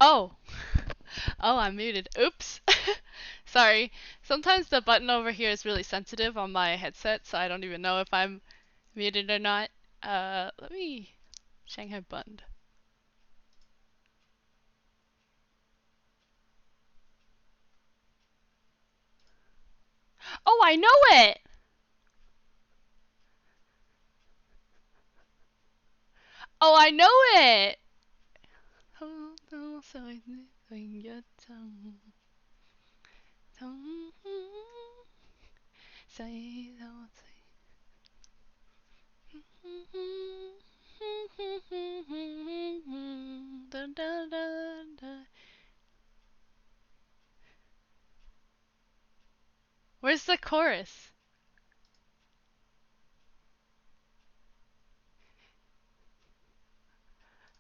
Oh! Oh, I'm muted. Oops! Sorry. Sometimes the button over here is really sensitive on my headset, so I don't even know if I'm muted or not. Let me... Shanghai button. Oh, I know it! Oh, I know it! Where's the chorus?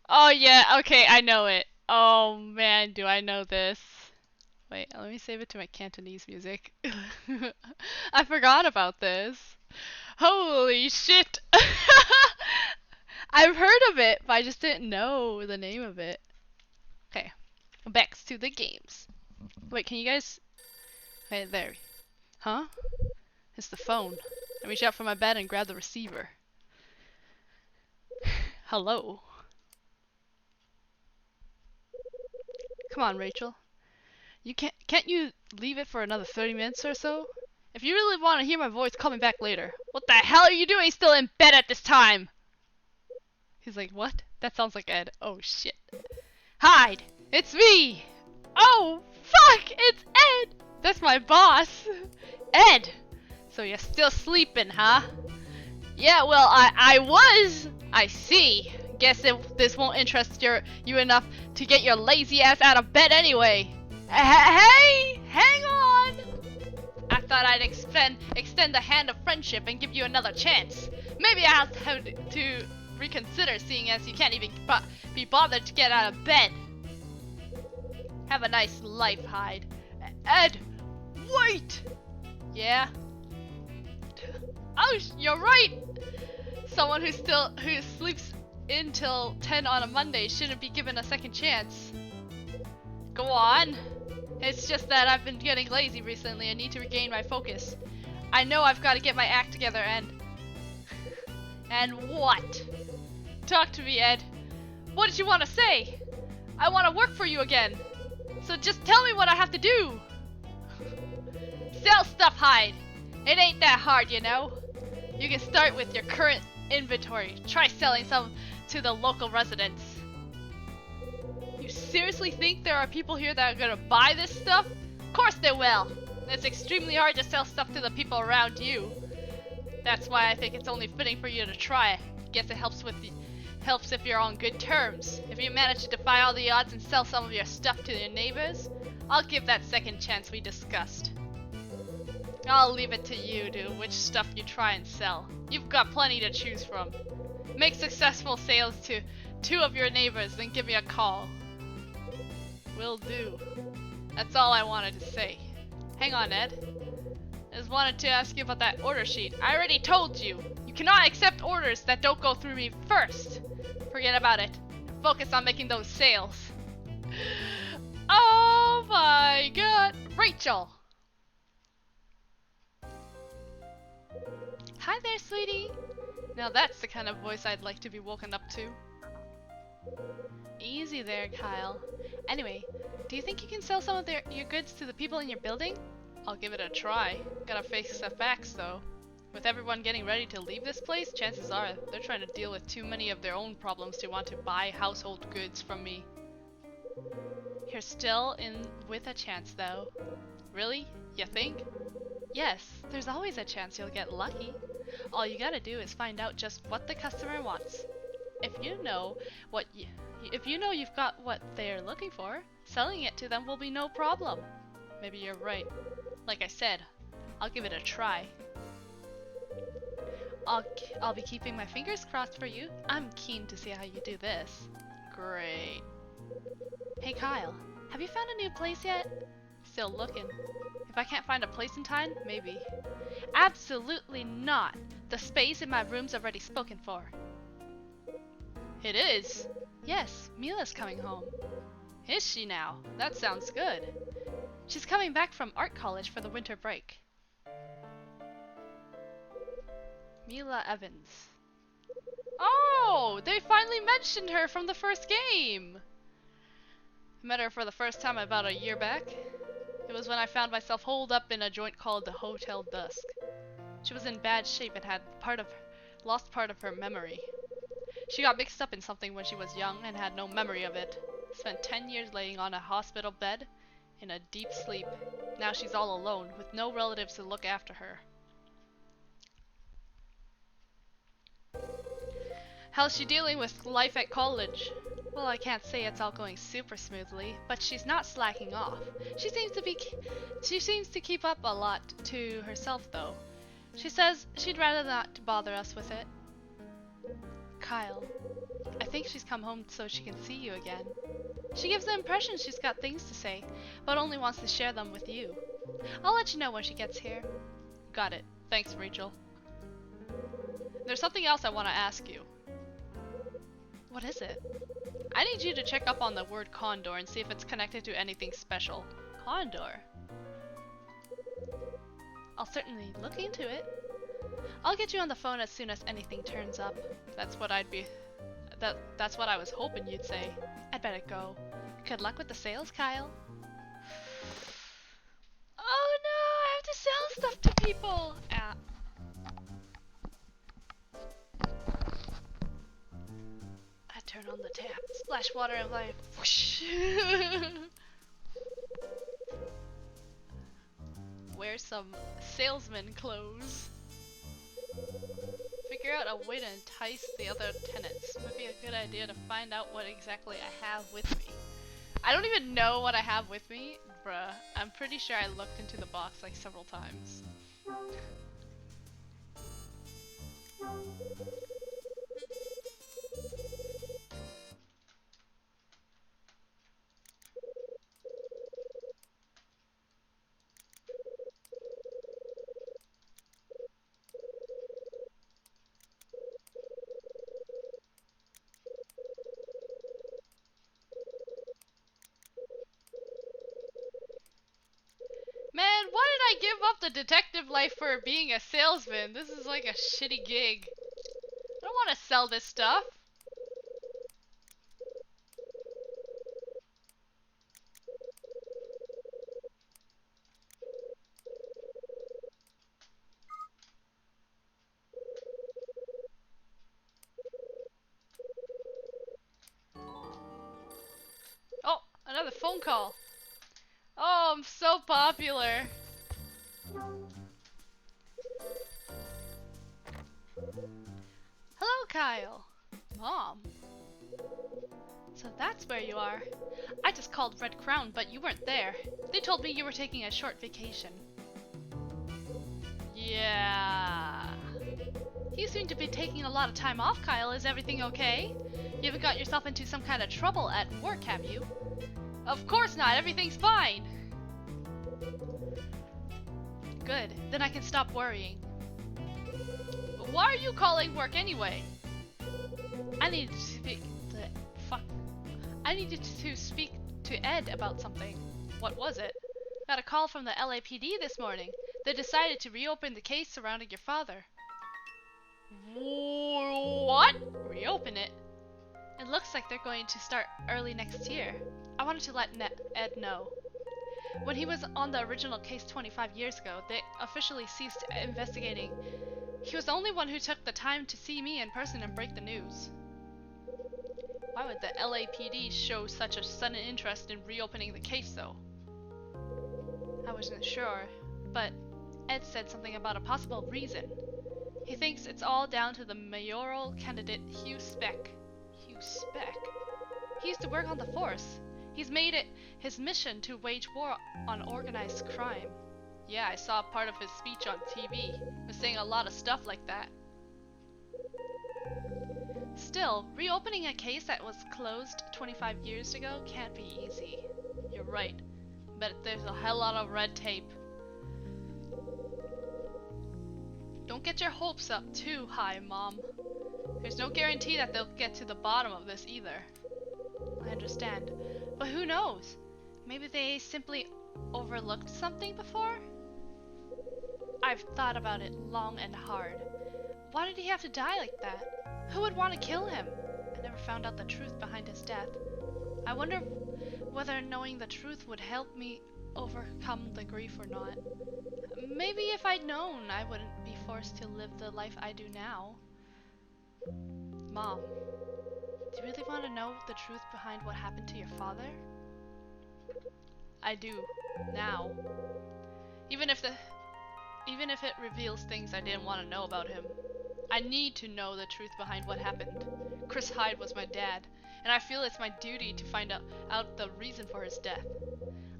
Oh yeah, okay, I know it. Oh man, do I know this. Wait, let me save it to my Cantonese music. I forgot about this. Holy shit! I've heard of it, but I just didn't know the name of it. Okay, back to the games. Wait, can you guys... Wait, there. Huh? It's the phone. I reach out from my bed and grab the receiver. Hello. Come on, Rachel. Can't you leave it for another 30 minutes or so? If you really want to hear my voice, call me back later. What the hell are you doing still in bed at this time? He's like, what? That sounds like Ed. Oh shit. Hide! It's me! Oh, fuck! It's Ed! That's my boss! Ed! So you're still sleeping, huh? Yeah, well, I was! I see. Guess this won't interest you enough to get your lazy ass out of bed anyway. Hey! Hang on! I thought I'd extend the hand of friendship and give you another chance. Maybe I'll have to reconsider, seeing as you can't even be bothered to get out of bed. Have a nice life, Hyde. Ed! Wait! Yeah? Oh, you're right! Someone who sleeps until 10 on a Monday shouldn't be given a second chance. Go on. It's just that I've been getting lazy recently and need to regain my focus. I know I've got to get my act together and... And what? Talk to me, Ed. What did you want to say? I want to work for you again. So just tell me what I have to do. Sell stuff, Hyde. It ain't that hard, you know. You can start with your current inventory. Try selling some to the local residents. You seriously think there are people here that are gonna buy this stuff? Of course they will. It's extremely hard to sell stuff to the people around you. That's why I think it's only fitting for you to try. Guess it helps if you're on good terms. If you manage to defy all the odds and sell some of your stuff to your neighbors, I'll give that second chance we discussed. I'll leave it to you to which stuff you try and sell. You've got plenty to choose from. Make successful sales to 2 of your neighbors, then give me a call. Will do. That's all I wanted to say. Hang on, Ed. I just wanted to ask you about that order sheet. I already told you. You cannot accept orders that don't go through me first. Forget about it. Focus on making those sales. Oh my god. Rachel! Hi there, sweetie. Now that's the kind of voice I'd like to be woken up to. Easy there, Kyle. Anyway, do you think you can sell some of your goods to the people in your building? I'll give it a try. Gotta face the facts, though. With everyone getting ready to leave this place, chances are they're trying to deal with too many of their own problems to want to buy household goods from me. You're still in with a chance, though. Really? You think? Yes, there's always a chance you'll get lucky. All you gotta do is find out just what the customer wants. If you know you've got what they're looking for, selling it to them will be no problem. Maybe you're right. Like I said, I'll give it a try. I'll be keeping my fingers crossed for you. I'm keen to see how you do this. Great. Hey Kyle, have you found a new place yet? Still looking. If I can't find a place in time, maybe. Absolutely not. The space in my room's already spoken for. It is? Yes, Mila's coming home. Is she now? That sounds good. She's coming back from art college for the winter break. Mila Evans. Oh, they finally mentioned her from the first game! Met her for the first time about a year back. It was when I found myself holed up in a joint called the Hotel Dusk. She was in bad shape and had lost part of her memory. She got mixed up in something when she was young and had no memory of it. Spent 10 years laying on a hospital bed in a deep sleep. Now she's all alone with no relatives to look after her. How's she dealing with life at college? Well, I can't say it's all going super smoothly, but she's not slacking off. She seems to keep up a lot to herself though. She says she'd rather not bother us with it. Kyle, I think she's come home so she can see you again. She gives the impression she's got things to say, but only wants to share them with you. I'll let you know when she gets here. Got it. Thanks, Rachel. There's something else I want to ask you. What is it? I need you to check up on the word condor and see if it's connected to anything special. Condor? I'll certainly look into it. I'll get you on the phone as soon as anything turns up. That's what I was hoping you'd say. I'd better go. Good luck with the sales, Kyle. Oh no, I have to sell stuff to people! I turn on the tap, splash water and like whoosh. Wear some salesman clothes. Figure out a way to entice the other tenants. Would be a good idea to find out what exactly I have with me. I don't even know what I have with me, bruh. I'm pretty sure I looked into the box like several times. Man, why did I give up the detective life for being a salesman? This is like a shitty gig. I don't want to sell this stuff. Oh, another phone call. Oh, I'm so popular. Hello, Kyle. Mom. So that's where you are. I just called Red Crown, but you weren't there. They told me you were taking a short vacation. Yeah. You seem to be taking a lot of time off, Kyle. Is everything okay? You haven't got yourself into some kind of trouble at work, have you? Of course not. Everything's fine. Good. Then I can stop worrying. Why are you calling work anyway? I needed to speak to Ed about something. What was it? Got a call from the LAPD this morning. They decided to reopen the case surrounding your father. What? Reopen it? It looks like they're going to start early next year. I wanted to let Ed know. When he was on the original case 25 years ago, they officially ceased investigating. He was the only one who took the time to see me in person and break the news. Why would the LAPD show such a sudden interest in reopening the case, though? I wasn't sure, but Ed said something about a possible reason. He thinks it's all down to the mayoral candidate Hugh Speck. Hugh Speck? He used to work on the force. He's made it his mission to wage war on organized crime. Yeah, I saw part of his speech on TV. He was saying a lot of stuff like that. Still, reopening a case that was closed 25 years ago can't be easy. You're right, but there's a hell lot of red tape. Don't get your hopes up too high, Mom. There's no guarantee that they'll get to the bottom of this either. I understand. But who knows? Maybe they simply overlooked something before? I've thought about it long and hard. Why did he have to die like that? Who would want to kill him? I never found out the truth behind his death. I wonder whether knowing the truth would help me overcome the grief or not. Maybe if I'd known, I wouldn't be forced to live the life I do now. Mom, do you really want to know the truth behind what happened to your father? I do. Now. Even if it reveals things I didn't want to know about him. I need to know the truth behind what happened. Chris Hyde was my dad, and I feel it's my duty to find out the reason for his death.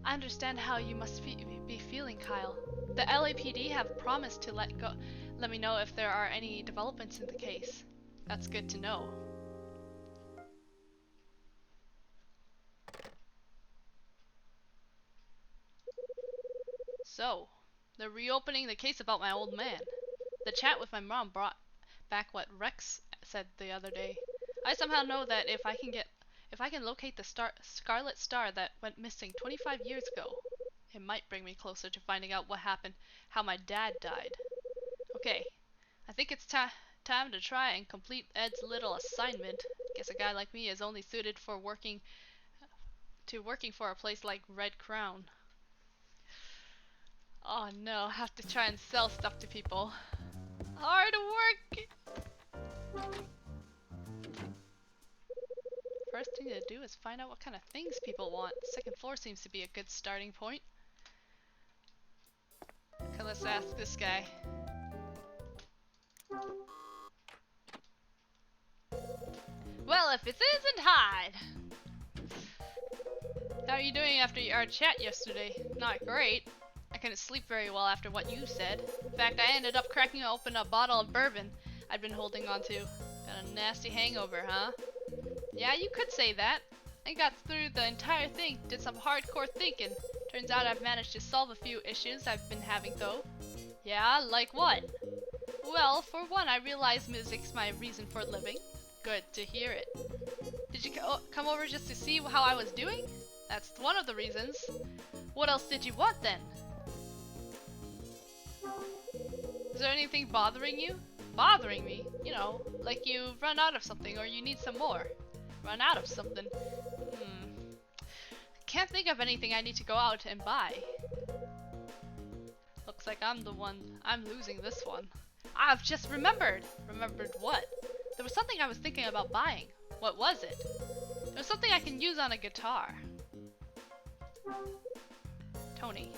I understand how you must be feeling, Kyle. The LAPD have promised to let me know if there are any developments in the case. That's good to know. So, they're reopening the case about my old man. The chat with my mom brought back what Rex said the other day. I somehow know that if I can locate the Scarlet Star that went missing 25 years ago, it might bring me closer to finding out what happened, how my dad died. Okay, I think it's time to try and complete Ed's little assignment. Guess a guy like me is only suited for working for a place like Red Crown. Oh no, I have to try and sell stuff to people. Hard work! First thing to do is find out what kind of things people want. Second floor seems to be a good starting point. Okay, let's ask this guy. Well, if it isn't Hyde! How are you doing after our chat yesterday? Not great. I couldn't sleep very well after what you said. In fact, I ended up cracking open a bottle of bourbon I'd been holding on to. Got a nasty hangover, huh? Yeah, you could say that. I got through the entire thing, did some hardcore thinking. Turns out I've managed to solve a few issues I've been having though. Yeah, like what? Well, for one, I realized music's my reason for living. Good to hear it. Did you come over just to see how I was doing? That's one of the reasons. What else did you want then? Is there anything bothering you? Bothering me? You know, like you've run out of something or you need some more. Run out of something? Can't think of anything I need to go out and buy. Looks like I'm losing this one. I've just remembered! Remembered what? There was something I was thinking about buying. What was it? There was something I can use on a guitar. Tony.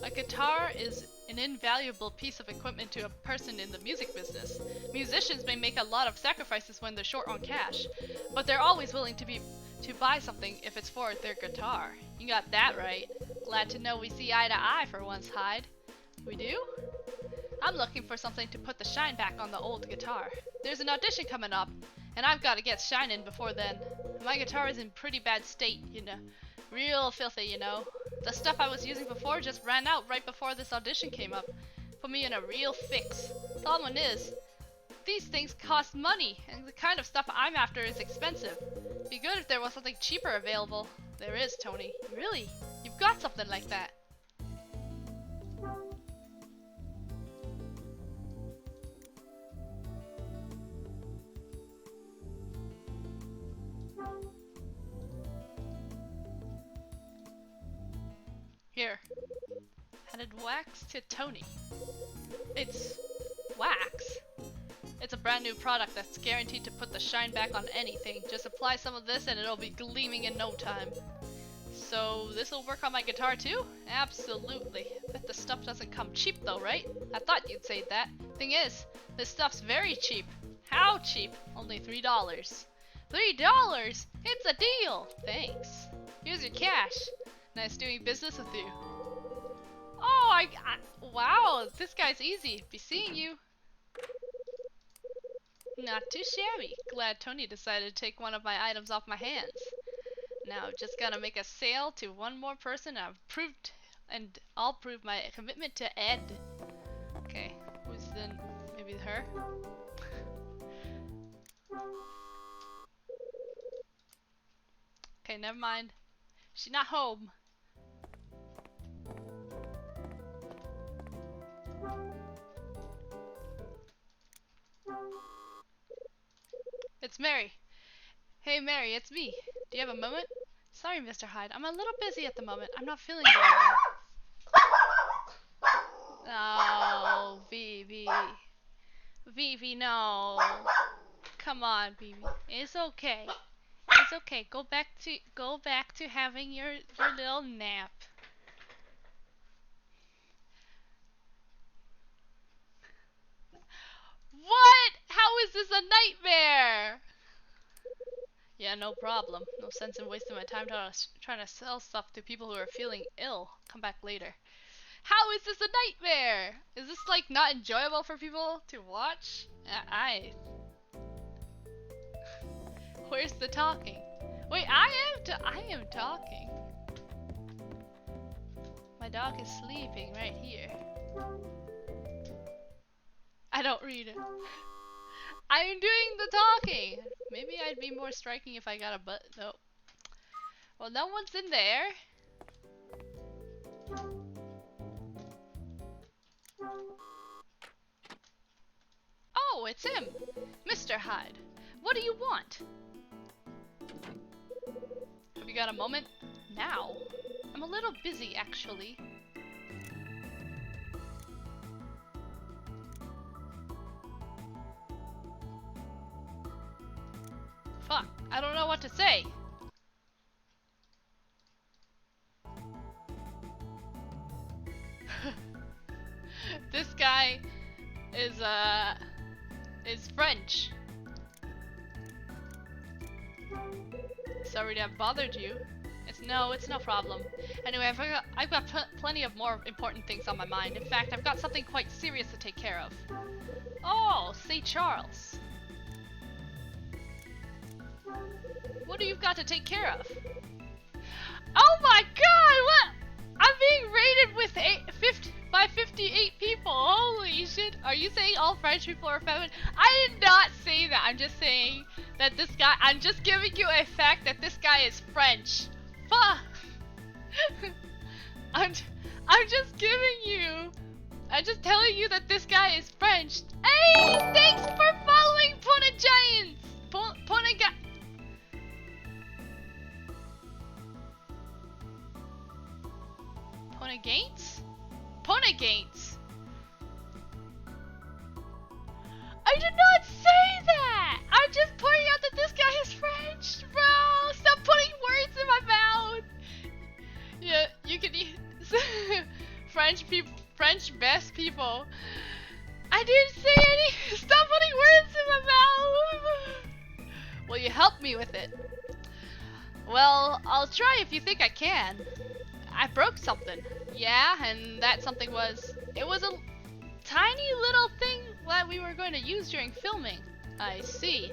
A guitar is an invaluable piece of equipment to a person in the music business. Musicians may make a lot of sacrifices when they're short on cash, but they're always willing to buy something if it's for their guitar. You got that right. Glad to know we see eye to eye for once, Hyde. We do? I'm looking for something to put the shine back on the old guitar. There's an audition coming up, and I've got to get shining before then. My guitar is in pretty bad state, you know. Real filthy, you know. The stuff I was using before just ran out right before this audition came up. Put me in a real fix. The problem is, these things cost money, and the kind of stuff I'm after is expensive. Be good if there was something cheaper available. There is, Tony. Really? You've got something like that. Here. Handed wax to Tony. It's wax. It's a brand new product that's guaranteed to put the shine back on anything. Just apply some of this and it'll be gleaming in no time. So this'll work on my guitar too? Absolutely. Bet the stuff doesn't come cheap though, right? I thought you'd say that. Thing is, this stuff's very cheap. How cheap? Only $3. $3? It's a deal! Thanks. Here's your cash. Nice doing business with you. Oh, wow, this guy's easy. Be seeing you. Not too shabby. Glad Tony decided to take one of my items off my hands. Now, just gotta make a sale to one more person and I'll prove my commitment to Ed. Okay. Who's then? Maybe her? Okay, never mind. She's not home. It's Mary. Hey Mary, it's me. Do you have a moment? Sorry, Mr. Hyde. I'm a little busy at the moment. I'm not feeling very well. Oh, Vivi. Vivi, no. Come on, Vivi. It's okay. It's okay. Go back to having your little nap. What? How is this a nightmare? Yeah, no problem. No sense in wasting my time trying to sell stuff to people who are feeling ill. Come back later. How is this a nightmare? Is this like not enjoyable for people to watch? Where's the talking? Wait, I am talking. My dog is sleeping right here. I don't read it. I'm doing the talking. Maybe I'd be more striking if I got a butt. No. Well, no one's in there. Oh, it's him. Mr. Hyde. What do you want? Have you got a moment? Now? I'm a little busy, actually. Fuck, I don't know what to say. This guy is French. Sorry to have bothered you. It's no problem. Anyway, I've got plenty of more important things on my mind. In fact, I've got something quite serious to take care of. Oh, say Charles. What do you got to take care of? Oh my god, what? I'm being raided with 58 people. Holy shit. Are you saying all French people are feminine? I did not say that. I'm just saying that this guy, I'm just giving you a fact that this guy is French. Fuck. I'm just giving you, I'm just telling you that this guy is French. Hey, thanks for following Pona Giants. Pona Gates? I did not say that! I'm just pointing out that this guy is French, bro! Stop putting words in my mouth! Yeah, you can eat French best people. I didn't say any. Stop putting words in my mouth! Will you help me with it? Well, I'll try if you think I can. I broke something. Yeah, and that something was... It was a tiny little thing that we were going to use during filming. I see.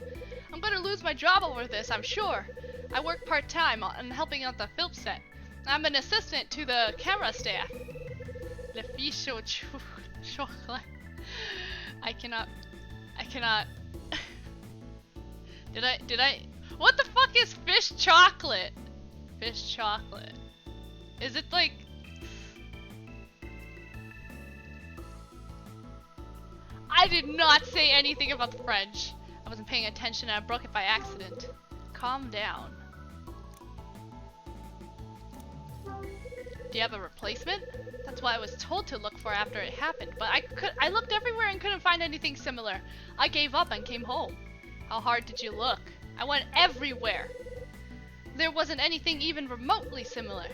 I'm going to lose my job over this, I'm sure. I work part-time on helping out the film set. I'm an assistant to the camera staff. Le fiche au chocolat. I cannot... Did I... What the fuck is fish chocolate? Fish chocolate. Is it like... I did not say anything about the French. I wasn't paying attention and I broke it by accident. Calm down. Do you have a replacement? That's what I was told to look for after it happened, but I looked everywhere and couldn't find anything similar. I gave up and came home. How hard did you look? I went everywhere. There wasn't anything even remotely similar.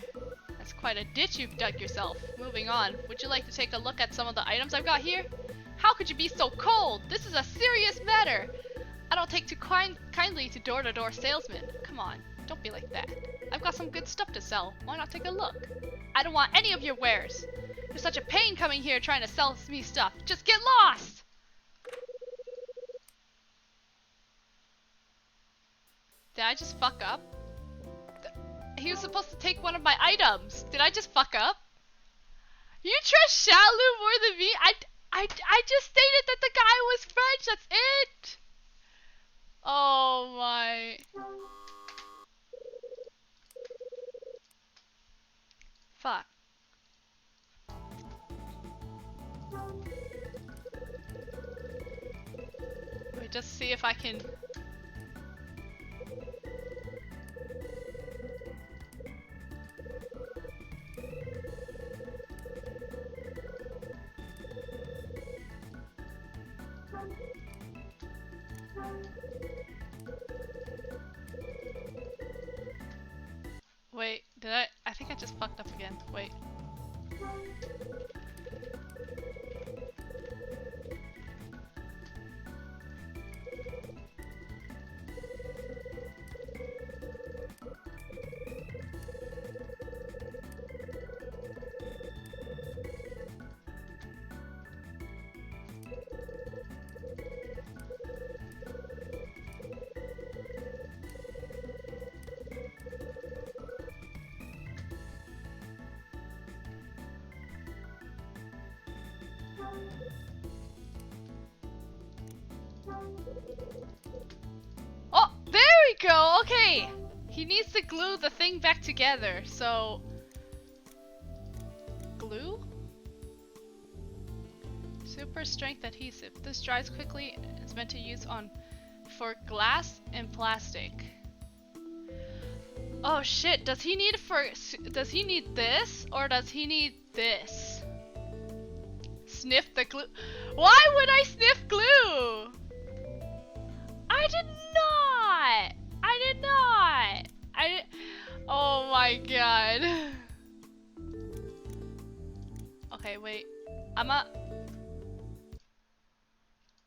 That's quite a ditch you've dug yourself. Moving on, would you like to take a look at some of the items I've got here? How could you be so cold? This is a serious matter. I don't take too kindly to door-to-door salesmen. Come on, don't be like that. I've got some good stuff to sell. Why not take a look? I don't want any of your wares. You're such a pain coming here trying to sell me stuff. Just get lost! Did I just fuck up? He was supposed to take one of my items. Did I just fuck up? You trust Shalu more than me? I just stated that the guy was French, that's it! Oh my. Fuck. Wait, just see if I can... Wait, did I think I just fucked up again. Wait. Oh, there we go. Okay. He needs to glue the thing back together. So, glue? Super strength adhesive. This dries quickly. It's meant to use for glass and plastic. Oh shit, does he need this or does he need this? Sniff the glue. Why would I sniff glue? I did not. Oh my god. Okay, wait.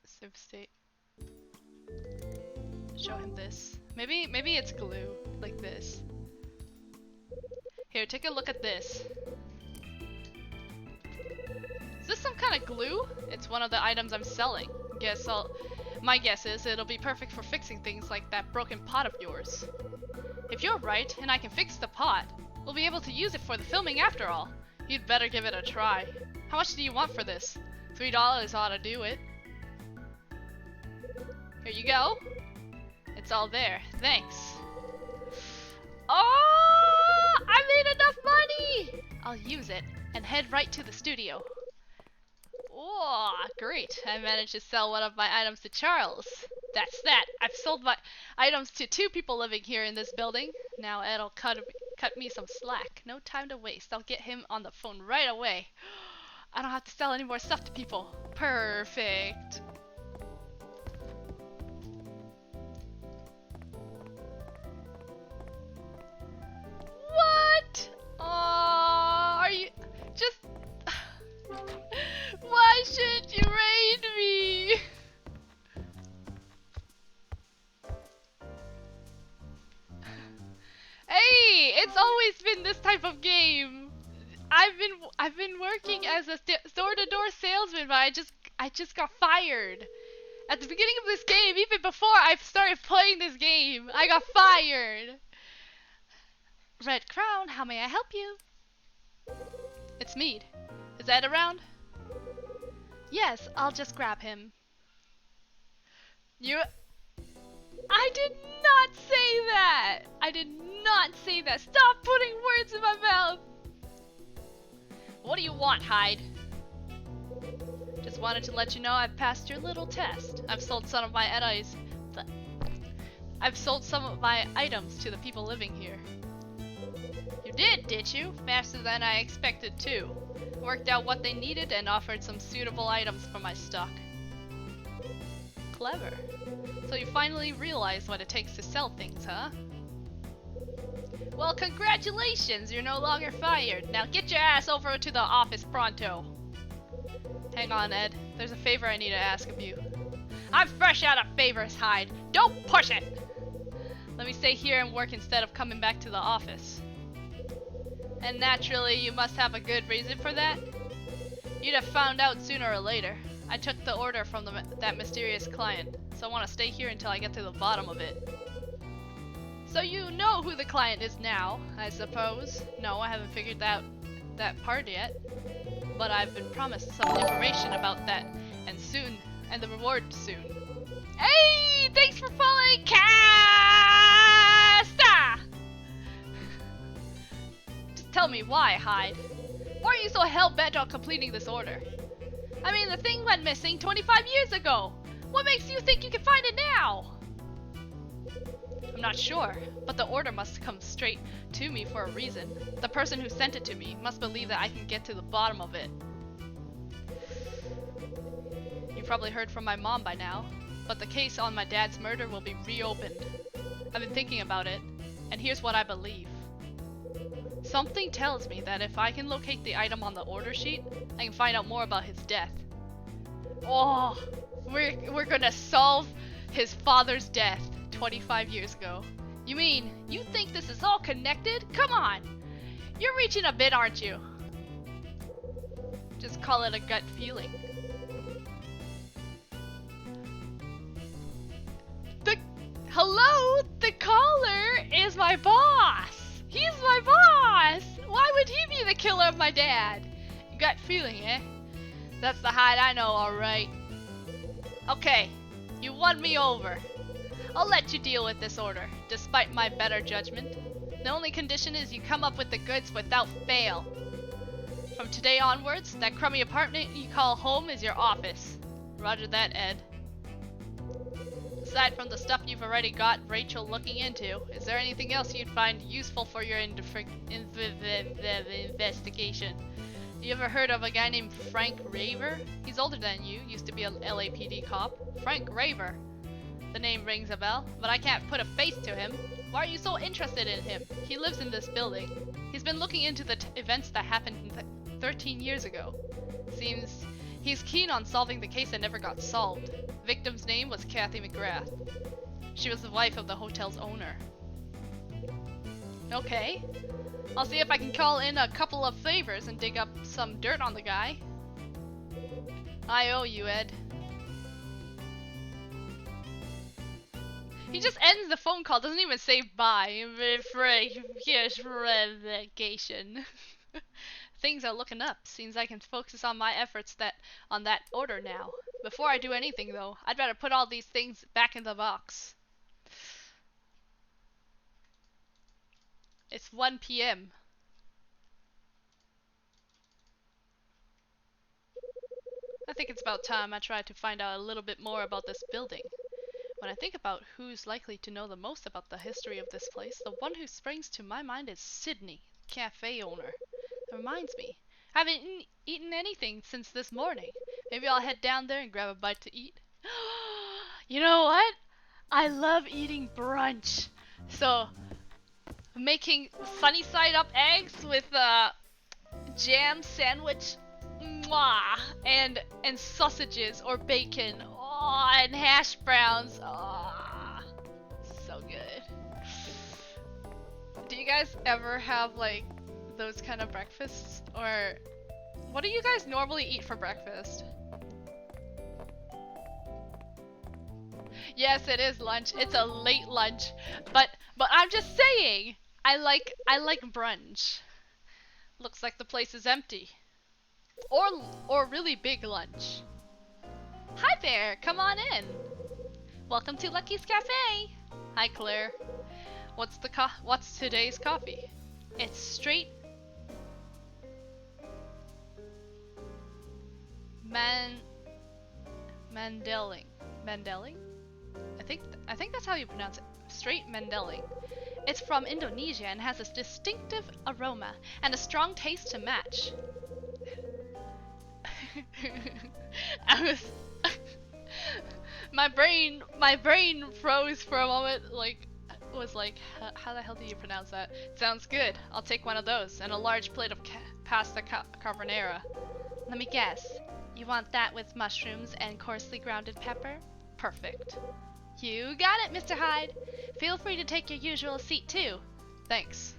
Save state. Show him this. Maybe it's glue, like this. Here, take a look at this. Is this some kind of glue? It's one of the items I'm selling. My guess is it'll be perfect for fixing things like that broken pot of yours. If you're right, and I can fix the pot, we'll be able to use it for the filming after all. You'd better give it a try. How much do you want for this? $3 ought to do it. Here you go. It's all there. Thanks. Oh! I made enough money! I'll use it and head right to the studio. Oh, great. I managed to sell one of my items to Charles. That's that. I've sold my items to 2 people living here in this building. Now Ed'll cut me some slack. No time to waste. I'll get him on the phone right away. I don't have to sell any more stuff to people. Perfect. What? Are you just... Why shouldn't you raid me? Hey, it's always been this type of game. I've been working as a door-to-door salesman, but I just got fired. At the beginning of this game, even before I started playing this game, I got fired. Red Crown, how may I help you? It's Mead. Is Ed around? Yes, I'll just grab him. I did not say that! I did not say that! Stop putting words in my mouth! What do you want, Hyde? Just wanted to let you know I've passed your little test. I've sold some of my items to the people living here. You did you? Faster than I expected too. Worked out what they needed and offered some suitable items for my stock. Clever. So you finally realized what it takes to sell things, huh? Well, congratulations! You're no longer fired. Now get your ass over to the office pronto. Hang on, Ed. There's a favor I need to ask of you. I'm fresh out of favors, Hyde. Don't push it! Let me stay here and work instead of coming back to the office. And naturally, you must have a good reason for that. You'd have found out sooner or later. I took the order from that mysterious client, so I want to stay here until I get to the bottom of it. So you know who the client is now, I suppose? No, I haven't figured out that part yet. but I've been promised some information about that, and soon, and the reward soon. Hey, thanks for following Casta! Just tell me why, Hyde. Why are you so hell-bent on completing this order? I mean, the thing went missing 25 years ago. What makes you think you can find it now? I'm not sure, but the order must come straight to me for a reason. The person who sent it to me must believe that I can get to the bottom of it. You probably heard from my mom by now, but the case on my dad's murder will be reopened. I've been thinking about it, and here's what I believe. Something tells me that if I can locate the item on the order sheet, I can find out more about his death. Oh, we're gonna solve his father's death 25 years ago. You mean, you think this is all connected? Come on! You're reaching a bit, aren't you? Just call it a gut feeling. Hello? The caller is my boss! He's my boss! Why would he be the killer of my dad? Gut feeling, eh? That's the Hyde I know, alright. Okay, you won me over. I'll let you deal with this order, despite my better judgment. The only condition is you come up with the goods without fail. From today onwards, that crummy apartment you call home is your office. Roger that, Ed. Aside from the stuff you've already got Rachel looking into, is there anything else you'd find useful for your investigation? You ever heard of a guy named Frank Raver? He's older than you, used to be a LAPD cop. Frank Raver. The name rings a bell, but I can't put a face to him. Why are you so interested in him? He lives in this building. He's been looking into the events that happened 13 years ago. Seems he's keen on solving the case that never got solved. Victim's name was Kathy McGrath. She was the wife of the hotel's owner. Okay. I'll see if I can call in a couple of favors and dig up some dirt on the guy. I owe you, Ed. He just ends the phone call, doesn't even say bye. Here's relegation. Things are looking up. Seems I can focus on my efforts on that order now. Before I do anything though, I'd better put all these things back in the box. It's 1 p.m. I think it's about time I tried to find out a little bit more about this building. When I think about who's likely to know the most about the history of this place, the one who springs to my mind is Sydney, cafe owner. That reminds me, I haven't eaten anything since this morning. Maybe I'll head down there and grab a bite to eat. You know what? I love eating brunch. So, making sunny side up eggs with a jam sandwich, mwah, and sausages or bacon, oh, and hash browns. Oh, so good. Do you guys ever have like those kind of breakfasts, or what do you guys normally eat for breakfast? Yes, it is lunch. It's a late lunch, but I'm just saying, I like brunch. Looks like the place is empty, or really big lunch. Hi there, come on in. Welcome to Lucky's Cafe. Hi Claire. What's today's coffee? It's straight Mandeling. Mandeling? I think that's how you pronounce it. Straight Mandeling. It's from Indonesia and has a distinctive aroma and a strong taste to match. My brain froze for a moment, was like, how the hell do you pronounce that? Sounds good. I'll take one of those and a large plate of pasta carbonara. Let me guess. You want that with mushrooms and coarsely grounded pepper? Perfect. You got it, Mr. Hyde. Feel free to take your usual seat too. Thanks.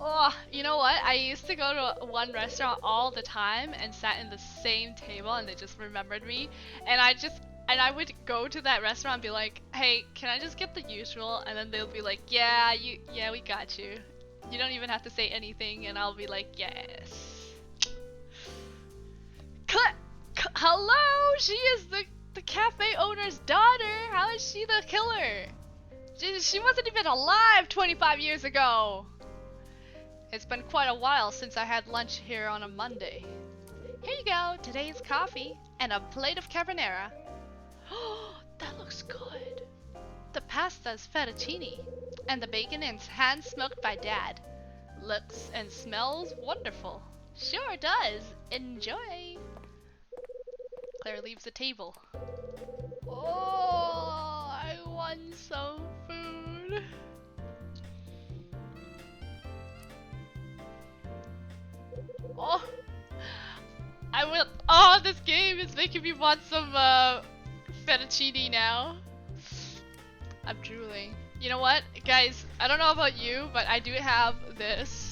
Oh, you know what? I used to go to one restaurant all the time and sat in the same table and they just remembered me. And I would go to that restaurant and be like, hey, can I just get the usual? And then they'll be like, yeah, we got you. You don't even have to say anything, and I'll be like, yes. Hello? She is the cafe owner's daughter. How is she the killer? She wasn't even alive 25 years ago. It's been quite a while since I had lunch here on a Monday. Here you go, today's coffee and a plate of carbonara. Oh, that looks good. The pasta's fettuccine and the bacon is hand smoked by Dad. Looks and smells wonderful. Sure does. Enjoy. Claire leaves the table. Oh, I want some food. Oh, I will. Oh, this game is making me want some fettuccine now. I'm drooling. You know what, guys? I don't know about you, but I do have this.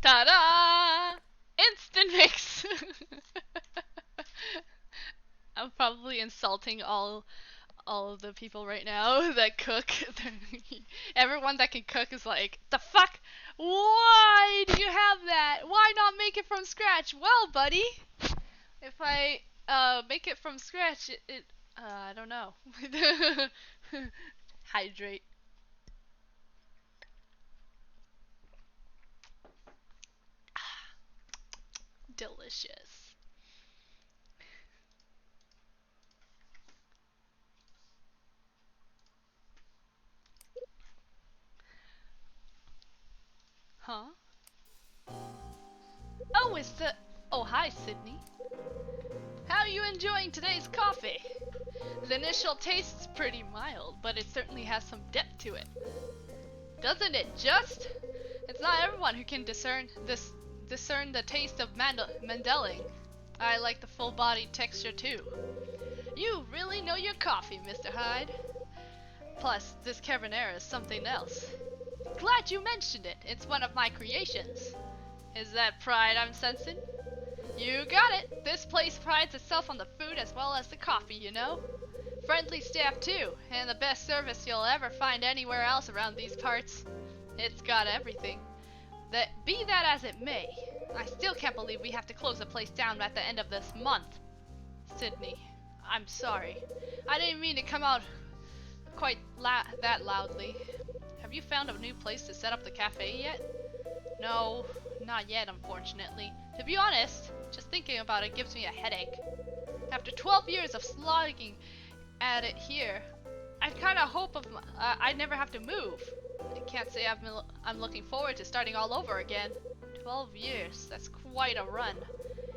Ta-da! Instant mix! I'm probably insulting all of the people right now that cook. Everyone that can cook is like, the fuck? Why do you have that? Why not make it from scratch? Well, buddy, if I make it from scratch, I don't know. Hydrate. Delicious. Huh? Oh, it's the... Oh, hi, Sydney. How are you enjoying today's coffee? The initial taste's pretty mild, but it certainly has some depth to it. Doesn't it just? It's not everyone who can discern the taste of Mandeling. I like the full-bodied texture too. You really know your coffee, Mr. Hyde. Plus, this carbonara is something else. Glad you mentioned it. It's one of my creations. Is that pride I'm sensing? You got it. This place prides itself on the food as well as the coffee, you know? Friendly staff too, and the best service you'll ever find anywhere else around these parts. It's got everything. Be that as it may, I still can't believe we have to close the place down at the end of this month. Sydney, I'm sorry. I didn't mean to come out quite that loudly. Have you found a new place to set up the cafe yet? No, not yet, unfortunately. To be honest, just thinking about it gives me a headache. After 12 years of slogging at it here, I kind of hope I'd never have to move. I can't say I'm looking forward to starting all over again. 12 years, that's quite a run.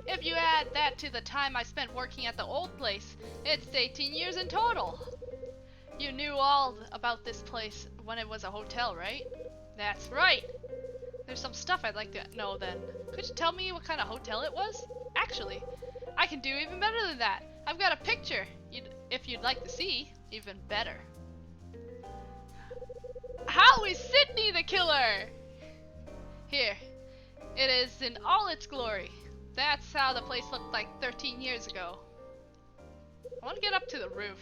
If you add that to the time I spent working at the old place, it's 18 years in total. You knew all about this place when it was a hotel, right? That's right. There's some stuff I'd like to know then. Could you tell me what kind of hotel it was? Actually, I can do even better than that. I've got a picture, if you'd like to see. Even better. How is Sydney the killer? Here. It is in all its glory. That's how the place looked like 13 years ago. I want to get up to the roof.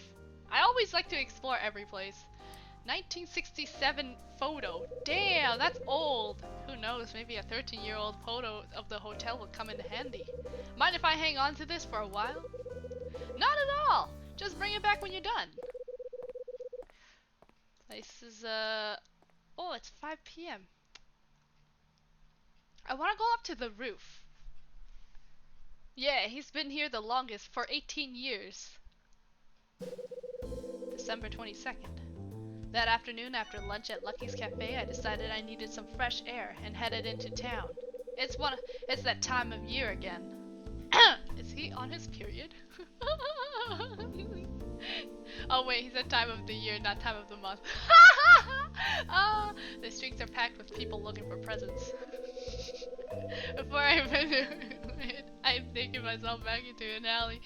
I always like to explore every place. 1967 photo. Damn, that's old. Who knows, maybe a 13-year-old photo of the hotel will come in handy. Mind if I hang on to this for a while? Not at all. Just bring it back when you're done. This is, oh, it's 5 p.m. I want to go up to the roof. Yeah, he's been here the longest, for 18 years. December 22nd. That afternoon after lunch at Lucky's Cafe, I decided I needed some fresh air and headed into town. It's that time of year again. Is he on his period? Oh wait, he said time of the year, not time of the month. The streets are packed with people looking for presents. Before I even knew it, I'm taking myself back into an alley,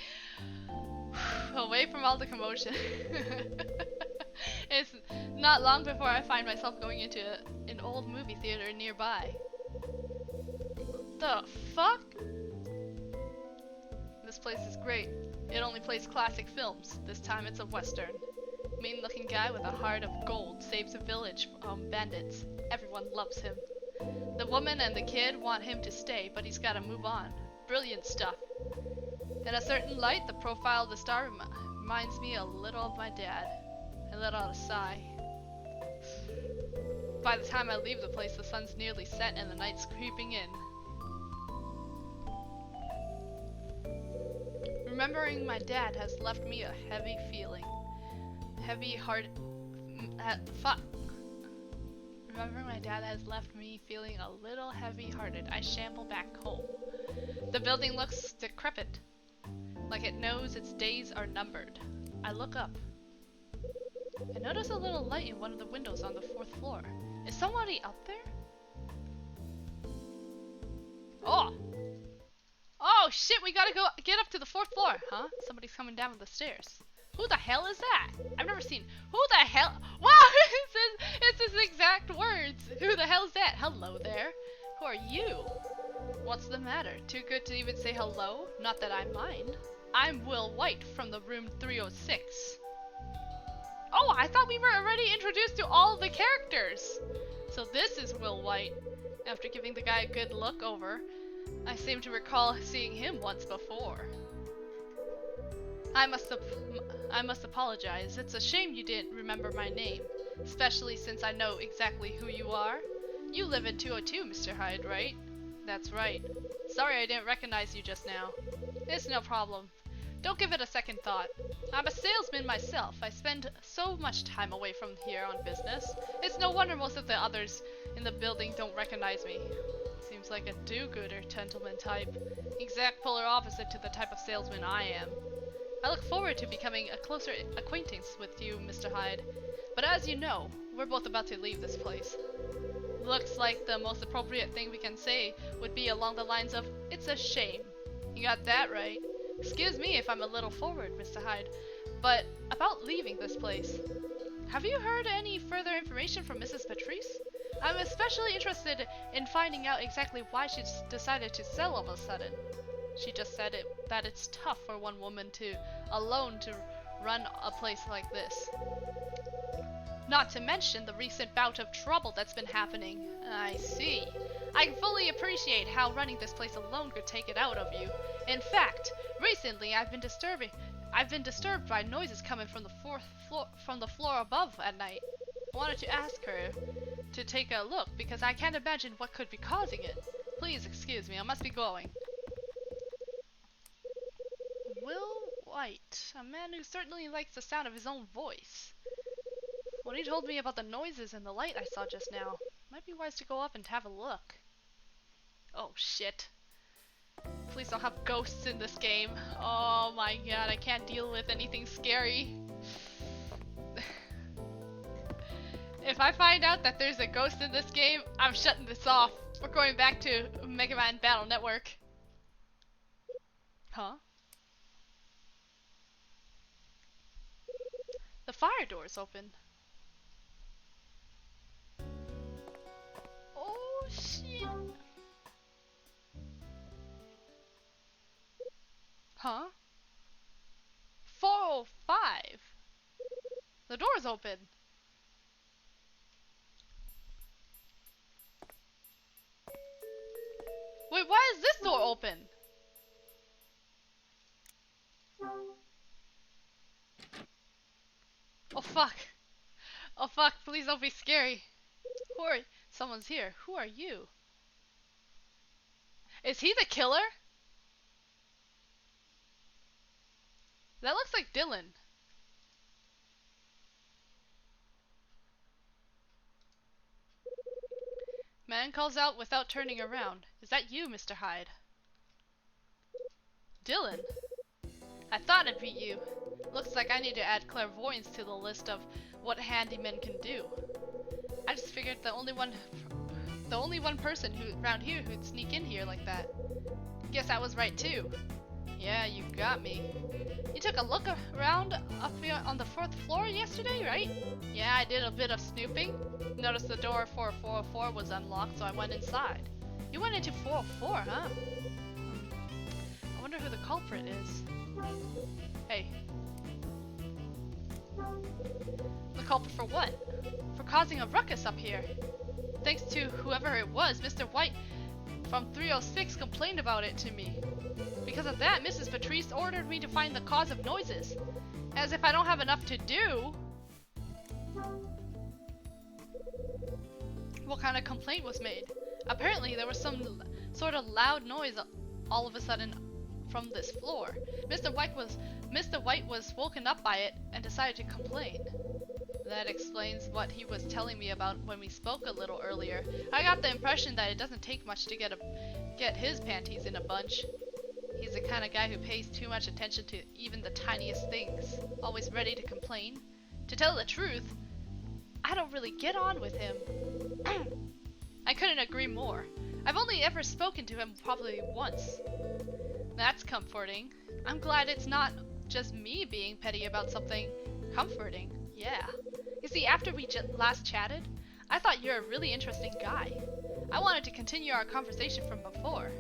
away from all the commotion. It's not long before I find myself going into an old movie theater nearby. The fuck? This place is great. It only plays classic films. This time it's a western. Mean-looking guy with a heart of gold saves a village from bandits. Everyone loves him. The woman and the kid want him to stay, but he's gotta move on. Brilliant stuff. In a certain light, the profile of the star reminds me a little of my dad. I let out a sigh. By the time I leave the place, the sun's nearly set and the night's creeping in. Remembering my dad has left me a heavy feeling. Heavy heart. Remembering my dad has left me feeling a little heavy-hearted. I shamble back home. The building looks decrepit, like it knows its days are numbered. I look up. I notice a little light in one of the windows on the 4th floor. Is somebody up there? Oh! Oh shit, we gotta go get up to the 4th floor! Huh? Somebody's coming down the stairs. Who the hell is that? I've never seen. Who the hell? Wow! It's his exact words. Who the hell is that? Hello there. Who are you? What's the matter? Too good to even say hello? Not that I mind. I'm Will White from the room 306. Oh, I thought we were already introduced to all the characters. So this is Will White. After giving the guy a good look over, I seem to recall seeing him once before. I must apologize. It's a shame you didn't remember my name, especially since I know exactly who you are. You live in 202, Mr. Hyde, right? That's right. Sorry I didn't recognize you just now. It's no problem. Don't give it a second thought. I'm a salesman myself. I spend so much time away from here on business. It's no wonder most of the others in the building don't recognize me. Seems like a do-gooder gentleman type. Exact polar opposite to the type of salesman I am. I look forward to becoming a closer acquaintance with you, Mr. Hyde. But as you know, we're both about to leave this place. Looks like the most appropriate thing we can say would be along the lines of, it's a shame. You got that right. Excuse me if I'm a little forward, Mr. Hyde, but about leaving this place. Have you heard any further information from Mrs. Patrice? I'm especially interested in finding out exactly why she decided to sell all of a sudden. She just said that it's tough for one woman alone to run a place like this. Not to mention the recent bout of trouble that's been happening. I see. I can fully appreciate how running this place alone could take it out of you. In fact, recently I've been disturbed by noises coming from the floor above at night. I wanted to ask her to take a look because I can't imagine what could be causing it. Please excuse me, I must be going. Will White, a man who certainly likes the sound of his own voice. When he told me about the noises and the light I saw just now, might be wise to go up and have a look. Oh shit. Please don't have ghosts in this game. Oh my god, I can't deal with anything scary. If I find out that there's a ghost in this game, I'm shutting this off. We're going back to Mega Man Battle Network. Huh? The fire door's open. Oh shit. Huh? 405. The door's open. Wait, why is this door open? Oh fuck. Oh fuck, please don't be scary. Who are— someone's here. Who are you? Is he the killer? That looks like Dylan. Man calls out without turning around. Is that you, Mr. Hyde? Dylan? I thought it'd be you. Looks like I need to add clairvoyance to the list of what handymen can do. I just figured the only one person around here who'd sneak in here like that. Guess I was right too. Yeah, you got me. You took a look around up here on the 4th floor yesterday, right? Yeah, I did a bit of snooping. Noticed the door for 404 was unlocked, so I went inside. You went into 404, huh? I wonder who the culprit is. Hey. culprit for what? For causing a ruckus up here. Thanks to whoever it was, Mr. White from 306 complained about it to me. Because of that, Mrs. Patrice ordered me to find the cause of noises. As if I don't have enough to do. What kind of complaint was made? Apparently there was some sort of loud noise all of a sudden from this floor. Mr. White was woken up by it and decided to complain. That explains what he was telling me about when we spoke a little earlier. I got the impression that it doesn't take much to get his panties in a bunch. He's the kind of guy who pays too much attention to even the tiniest things, always ready to complain. To tell the truth, I don't really get on with him. I couldn't agree more. I've only ever spoken to him probably once. That's comforting. I'm glad it's not just me being petty about something. Comforting, yeah. You see, after we last chatted, I thought you're a really interesting guy. I wanted to continue our conversation from before.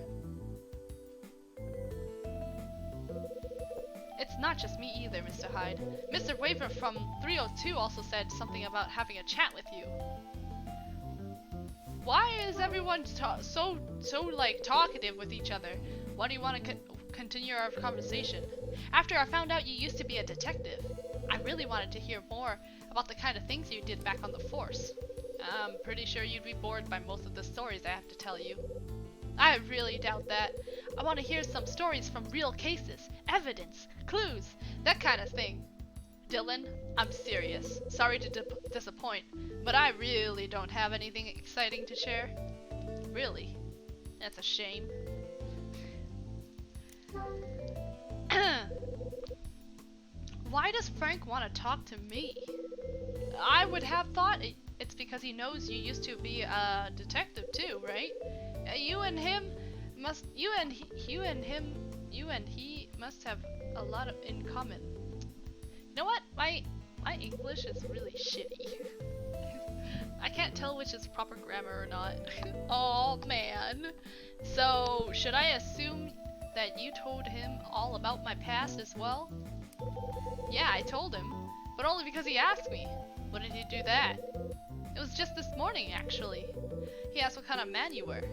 It's not just me either, Mr. Hyde. Mr. Waver from 302 also said something about having a chat with you. Why is everyone so like talkative with each other? Why do you want to continue our conversation? After I found out you used to be a detective, I really wanted to hear more about the kind of things you did back on the force. I'm pretty sure you'd be bored by most of the stories I have to tell you. I really doubt that. I want to hear some stories from real cases, evidence, clues, that kind of thing. Dylan, I'm serious. Sorry to disappoint, but I really don't have anything exciting to share. Really? That's a shame. Why does Frank want to talk to me? I would have thought it's because he knows you used to be a detective too, right? You and he must have a lot in common. You know what? My English is really shitty. I can't tell which is proper grammar or not. Oh man. So, should I assume that you told him all about my past as well? Yeah, I told him, but only because he asked me. When did he do that? It was just this morning, actually. He asked what kind of man you were.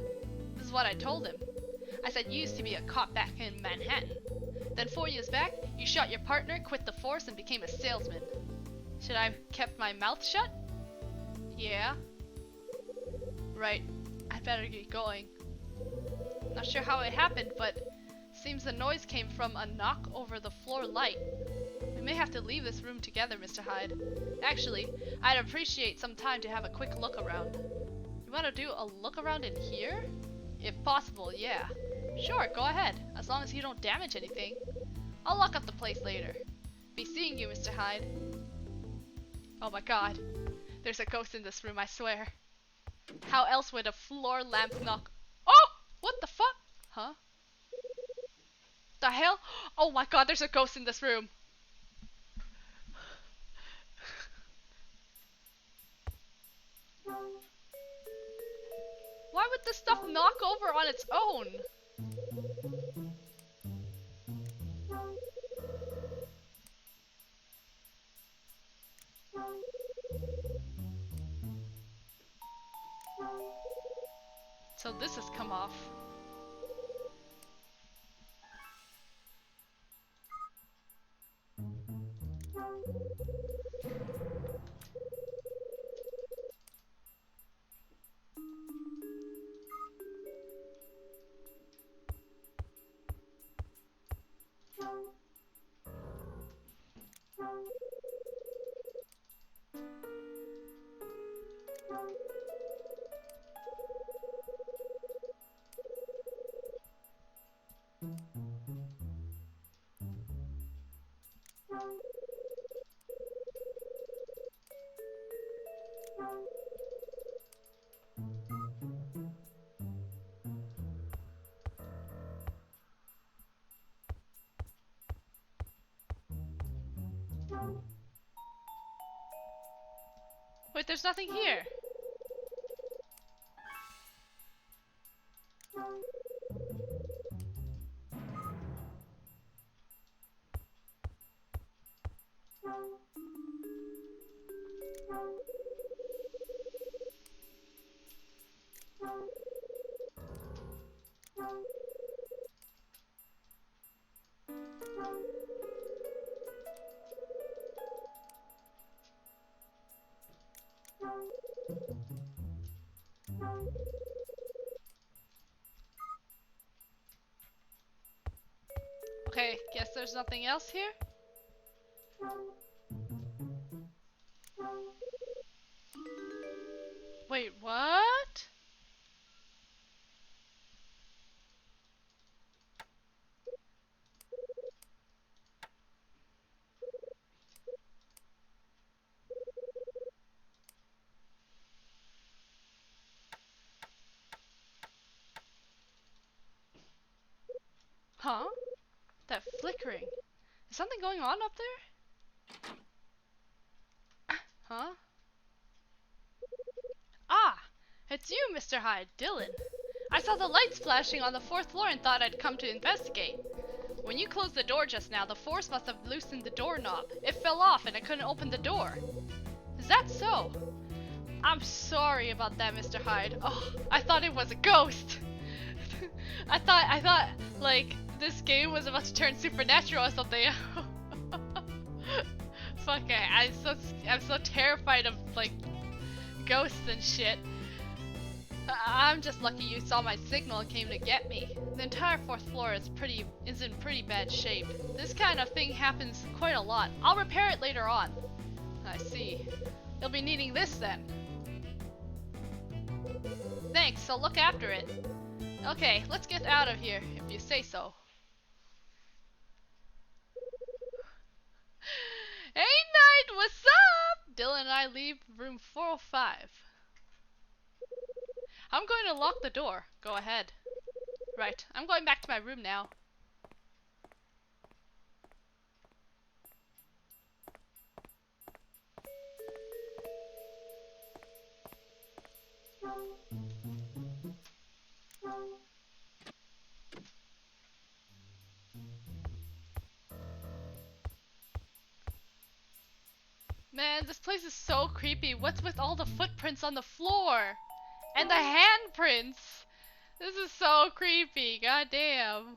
This is what I told him. I said you used to be a cop back in Manhattan. Then 4 years back, you shot your partner, quit the force, and became a salesman. Should I have kept my mouth shut? Yeah. Right. I'd better get going. Not sure how it happened, but seems the noise came from a knock over the floor light. We may have to leave this room together, Mr. Hyde. Actually, I'd appreciate some time to have a quick look around. You want to do a look around in here? If possible, yeah. Sure, go ahead, as long as you don't damage anything. I'll lock up the place later. Be seeing you, Mr. Hyde. Oh my god. There's a ghost in this room, I swear. How else would a floor lamp knock? Oh! What the fuck? Huh? The hell? Oh my god, there's a ghost in this room. Why would this stuff knock over on its own? So this has come off. Wait, there's nothing here. Guess there's nothing else here? Wait, what? Huh? That flickering. Is something going on up there? Huh? Ah! It's you, Mr. Hyde, Dylan. I saw the lights flashing on the 4th floor and thought I'd come to investigate. When you closed the door just now, the force must have loosened the doorknob. It fell off and I couldn't open the door. Is that so? I'm sorry about that, Mr. Hyde. Oh, I thought it was a ghost. I thought, like, this game was about to turn supernatural or something. Fuck it. I'm so terrified of, like, ghosts and shit. I'm just lucky you saw my signal and came to get me. The entire 4th floor is in pretty bad shape. This kind of thing happens quite a lot. I'll repair it later on. I see. You'll be needing this then. Thanks, I'll look after it. Okay, let's get out of here, if you say so. Hey Knight, what's up? Dylan and I leave room 405. I'm going to lock the door. Go ahead. Right, I'm going back to my room now. Man, this place is so creepy. What's with all the footprints on the floor? And the handprints! This is so creepy, goddamn.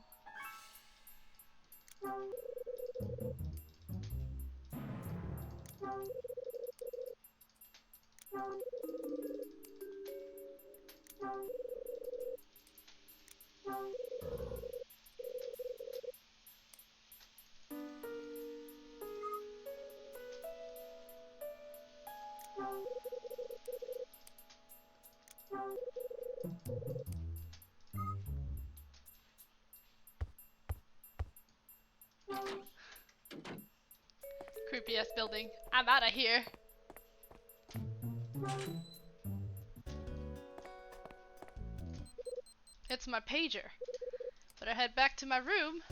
Creepy ass building. I'm out of here. It's my pager. Better head back to my room.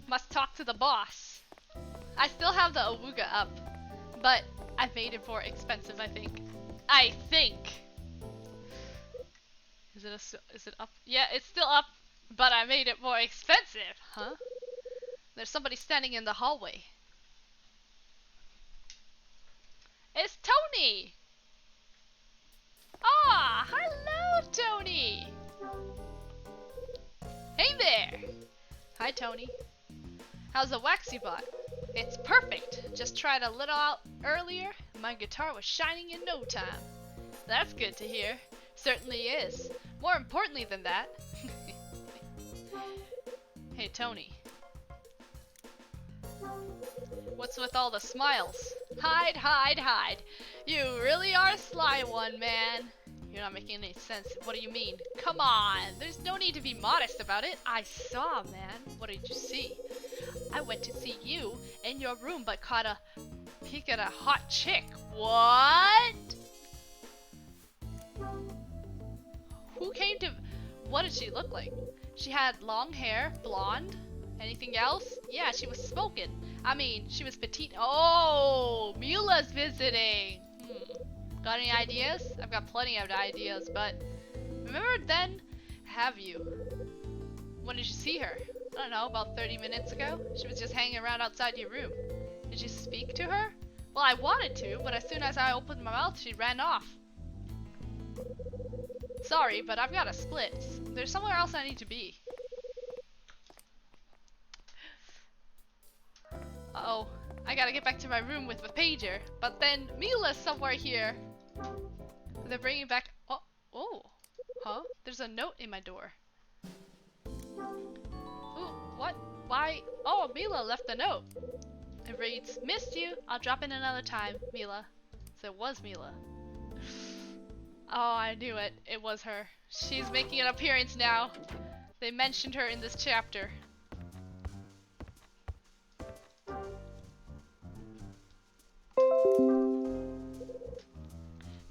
Must talk to the boss. I still have the Awuga up, but I made it more expensive, I think. Is it up? Yeah, it's still up, but I made it more expensive. Huh? There's somebody standing in the hallway. It's Tony! Ah, hello, Tony! Hey there! Hi, Tony. How's the waxy bot? It's perfect. Just tried a little out earlier. My guitar was shining in no time. That's good to hear. Certainly is. More importantly than that. Hey, Tony. What's with all the smiles? Hide, hide, hide. You really are a sly one, man. You're not making any sense. What do you mean? Come on. There's no need to be modest about it. I saw, man. What did you see? I went to see you in your room but caught a peek at a hot chick. What? Who came to... What did she look like? She had long hair, blonde. Anything else? Yeah, she was smoking. I mean, she was petite. Oh, Mula's visiting. Got any ideas? I've got plenty of ideas, but... Remember then? Have you? When did you see her? I don't know, about 30 minutes ago? She was just hanging around outside your room. Did you speak to her? Well, I wanted to, but as soon as I opened my mouth, she ran off. Sorry, but I've got a split. There's somewhere else I need to be. Uh-oh. I gotta get back to my room with the pager. But then Mila's somewhere here. They're bringing back... Oh. Huh? There's a note in my door. Ooh. What? Why? Oh, Mila left a note. It reads, "Missed you. I'll drop in another time, Mila." So it was Mila. Oh, I knew it. It was her. She's making an appearance now. They mentioned her in this chapter.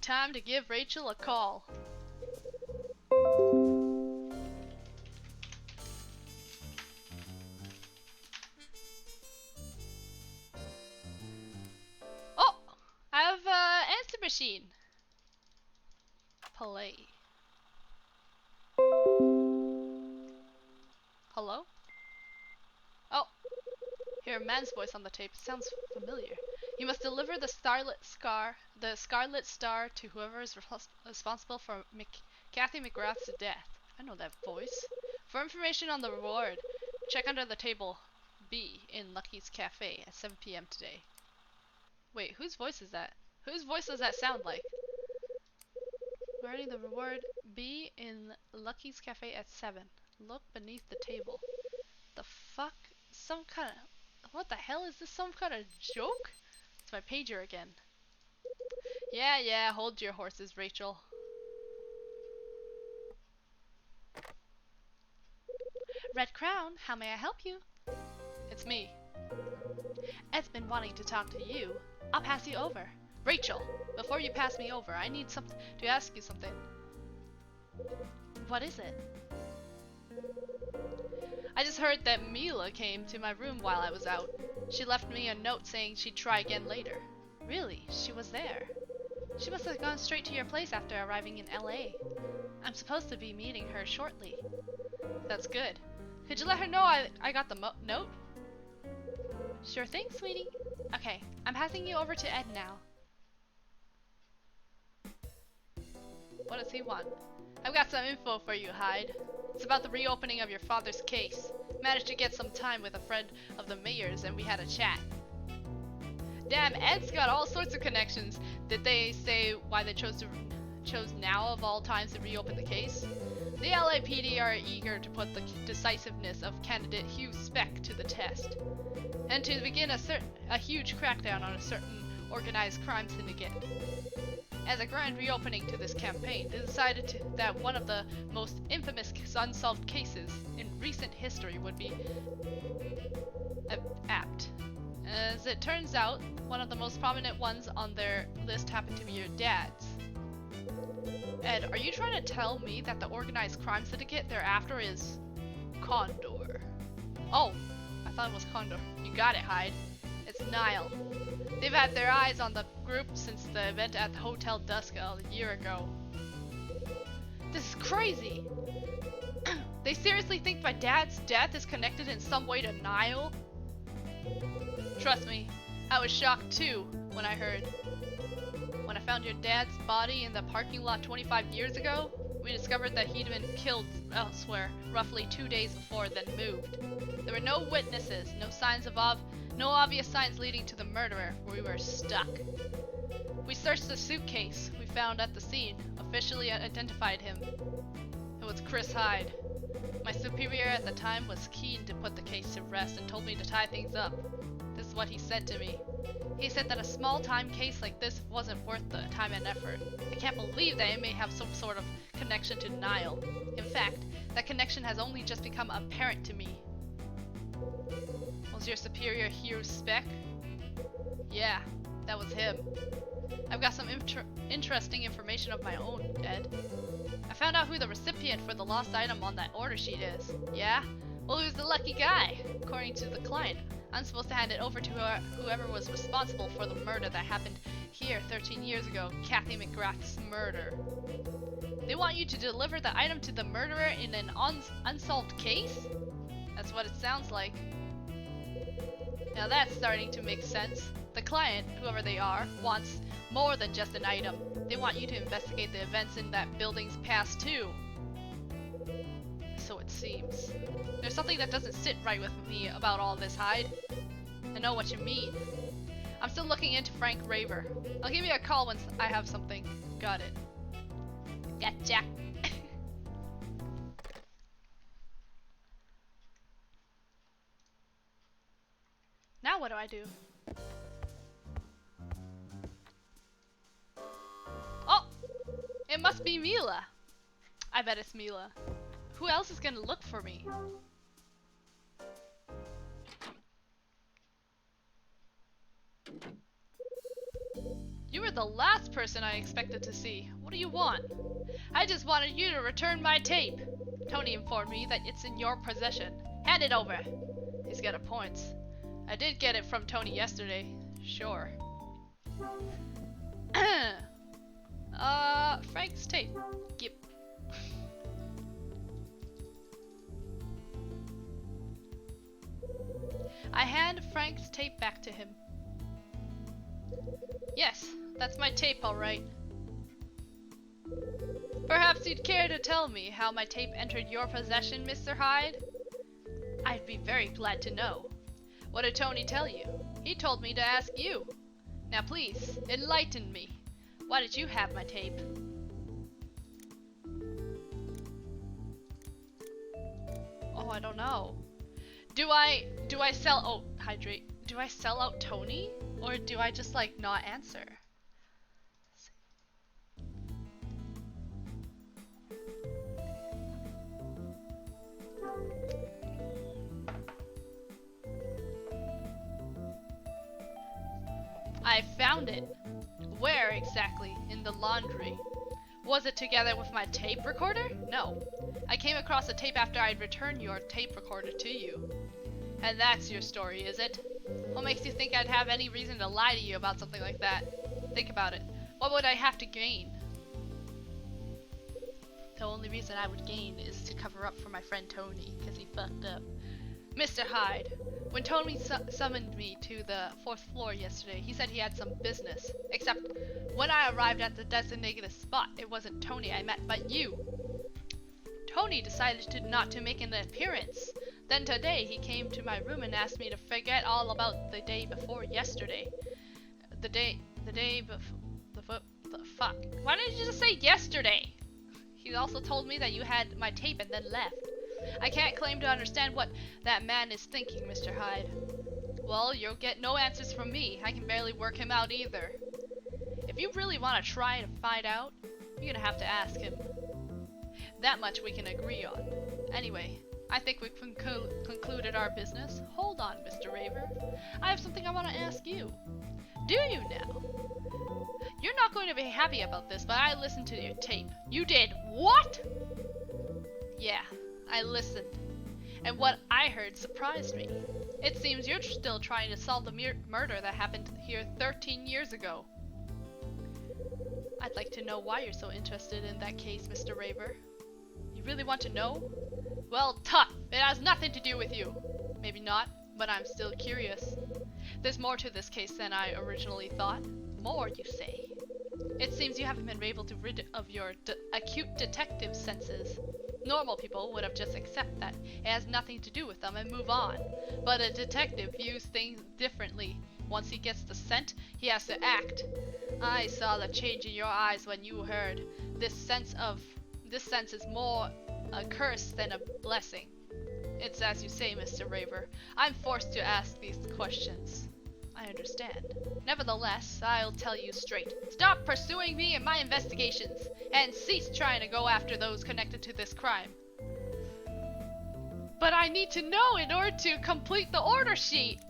Time to give Rachel a call. Oh! I have an answer machine. Play. Hello? Oh, hear a man's voice on the tape. It sounds familiar. You must deliver the Scarlet Star to whoever is responsible for Kathy McGrath's death. I know that voice. For information on the reward, check under the table B in Lucky's Cafe at 7 p.m. today. Wait, whose voice is that? Whose voice does that sound like? Regarding the reward, B in Lucky's Cafe at 7. Look beneath the table. The fuck? Some kind of... What the hell? Is this some kind of joke? It's my pager again. Yeah, hold your horses, Rachel. Red Crown, how may I help you? It's me. Ed's been wanting to talk to you. I'll pass you over. Rachel, before you pass me over, I need to ask you something. What is it? I just heard that Mila came to my room while I was out. She left me a note saying she'd try again later. Really? She was there? She must have gone straight to your place after arriving in LA. I'm supposed to be meeting her shortly. That's good. Could you let her know I got the note? Sure thing, sweetie. Okay, I'm passing you over to Ed now. What does he want? I've got some info for you, Hyde. It's about the reopening of your father's case. Managed to get some time with a friend of the mayor's and we had a chat. Damn, Ed's got all sorts of connections. Did they say why they chose now of all times to reopen the case? The LAPD are eager to put the decisiveness of candidate Hugh Speck to the test, and to begin a huge crackdown on a certain organized crime syndicate. As a grand reopening to this campaign, they decided that one of the most infamous unsolved cases in recent history would be apt. As it turns out, one of the most prominent ones on their list happened to be your dad's. Ed, are you trying to tell me that the organized crime syndicate they're after is Condor? Oh, I thought it was Condor. You got it, Hyde. It's Nile. They've had their eyes on the group since the event at the Hotel Dusk a year ago. This is crazy! They seriously think my dad's death is connected in some way to Nile? Trust me, I was shocked too when I heard. When I found your dad's body in the parking lot 25 years ago, we discovered that he'd been killed elsewhere roughly 2 days before, then moved. There were no witnesses, no obvious signs leading to the murderer. We were stuck. We searched the suitcase we found at the scene, officially identified him. It was Chris Hyde. My superior at the time was keen to put the case to rest and told me to tie things up. This is what he said to me. He said that a small-time case like this wasn't worth the time and effort. I can't believe that it may have some sort of connection to Nile. In fact, that connection has only just become apparent to me. Was your superior Hugh Speck? Yeah, that was him. I've got some interesting information of my own, Ed. I found out who the recipient for the lost item on that order sheet is. Yeah? Well, who's the lucky guy? According to the client, I'm supposed to hand it over to whoever was responsible for the murder that happened here 13 years ago, Kathy McGrath's murder. They want you to deliver the item to the murderer in an unsolved case? That's what it sounds like. Now that's starting to make sense. The client, whoever they are, wants more than just an item. They want you to investigate the events in that building's past too. So it seems. There's something that doesn't sit right with me about all this, Hyde. I know what you mean. I'm still looking into Frank Raver. I'll give you a call once I have something. Got it. Gotcha. Now what do I do? Oh! It must be Mila. I bet it's Mila. Who else is gonna look for me? You were the last person I expected to see. What do you want? I just wanted you to return my tape. Tony informed me that it's in your possession. Hand it over. He's got a point. I did get it from Tony yesterday. Sure. Frank's tape. Yep. I hand Frank's tape back to him. Yes, that's my tape, all right. Perhaps you'd care to tell me how my tape entered your possession, Mr. Hyde? I'd be very glad to know. What did Tony tell you? He told me to ask you. Now please, enlighten me. Why did you have my tape? Oh, I don't know. Do I sell— oh, hydrate. Do I sell out Tony? Or do I just, like, not answer? I found it. Where exactly? In the laundry. Was it together with my tape recorder? No. I came across the tape after I'd returned your tape recorder to you. And that's your story, is it? What makes you think I'd have any reason to lie to you about something like that? Think about it. What would I have to gain? The only reason I would gain is to cover up for my friend Tony, because he fucked up. Mr. Hyde, when Tony summoned me to the 4th floor yesterday, he said he had some business. Except, when I arrived at the designated spot, it wasn't Tony I met, but you. Tony decided not to make an appearance. Then today, he came to my room and asked me to forget all about the day before yesterday. Fuck. Why didn't you just say yesterday? He also told me that you had my tape and then left. I can't claim to understand what that man is thinking, Mr. Hyde. Well, you'll get no answers from me. I can barely work him out either. If you really want to try to find out, you're gonna have to ask him. That much we can agree on. Anyway, I think we've concluded our business. Hold on, Mr. Raver. I have something I want to ask you. Do you now? You're not going to be happy about this, but I listened to your tape. You did what? Yeah, I listened. And what I heard surprised me. It seems you're still trying to solve the murder that happened here 13 years ago. I'd like to know why you're so interested in that case, Mr. Raver. You really want to know? Well, tough. It has nothing to do with you. Maybe not, but I'm still curious. There's more to this case than I originally thought. More, you say? It seems you haven't been able to rid of your acute detective senses. Normal people would have just accepted that it has nothing to do with them and move on. But a detective views things differently. Once he gets the scent, he has to act. I saw the change in your eyes when you heard. This sense is more a curse than a blessing. It's as you say, Mr. Raver. I'm forced to ask these questions. I understand. Nevertheless, I'll tell you straight. Stop pursuing me in my investigations, and cease trying to go after those connected to this crime. But I need to know in order to complete the order sheet.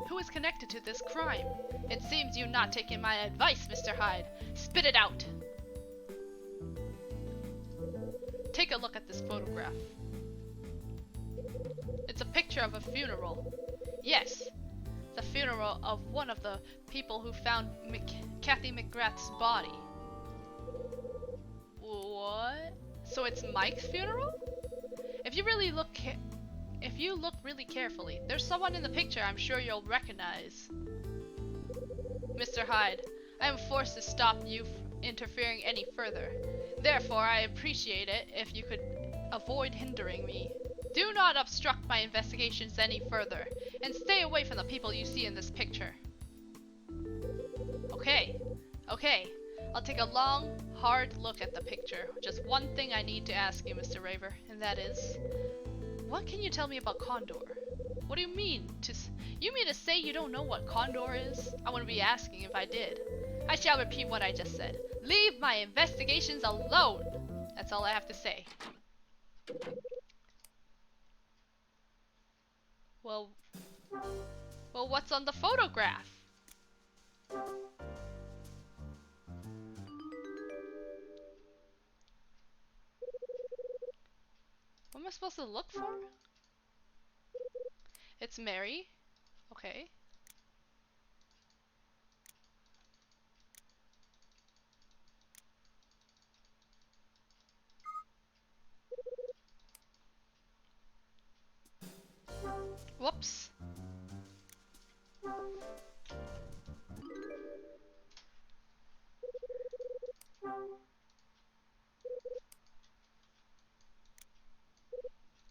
Who is connected to this crime? It seems you've not taken my advice, Mr. Hyde. Spit it out. Take a look at this photograph. It's a picture of a funeral. Yes, the funeral of one of the people who found Kathy McGrath's body. What? So it's Mike's funeral? If you look really carefully, there's someone in the picture I'm sure you'll recognize. Mr. Hyde, I am forced to stop you from interfering any further. Therefore, I appreciate it if you could avoid hindering me. Do not obstruct my investigations any further, and stay away from the people you see in this picture. Okay. I'll take a long, hard look at the picture. Just one thing I need to ask you, Mr. Raver, and that is, what can you tell me about Condor? What do you mean? You mean to say you don't know what condor is? I wouldn't be asking if I did. I shall repeat what I just said. Leave my investigations alone! That's all I have to say. Well, what's on the photograph? What am I supposed to look for? It's Mary. Okay. Whoops.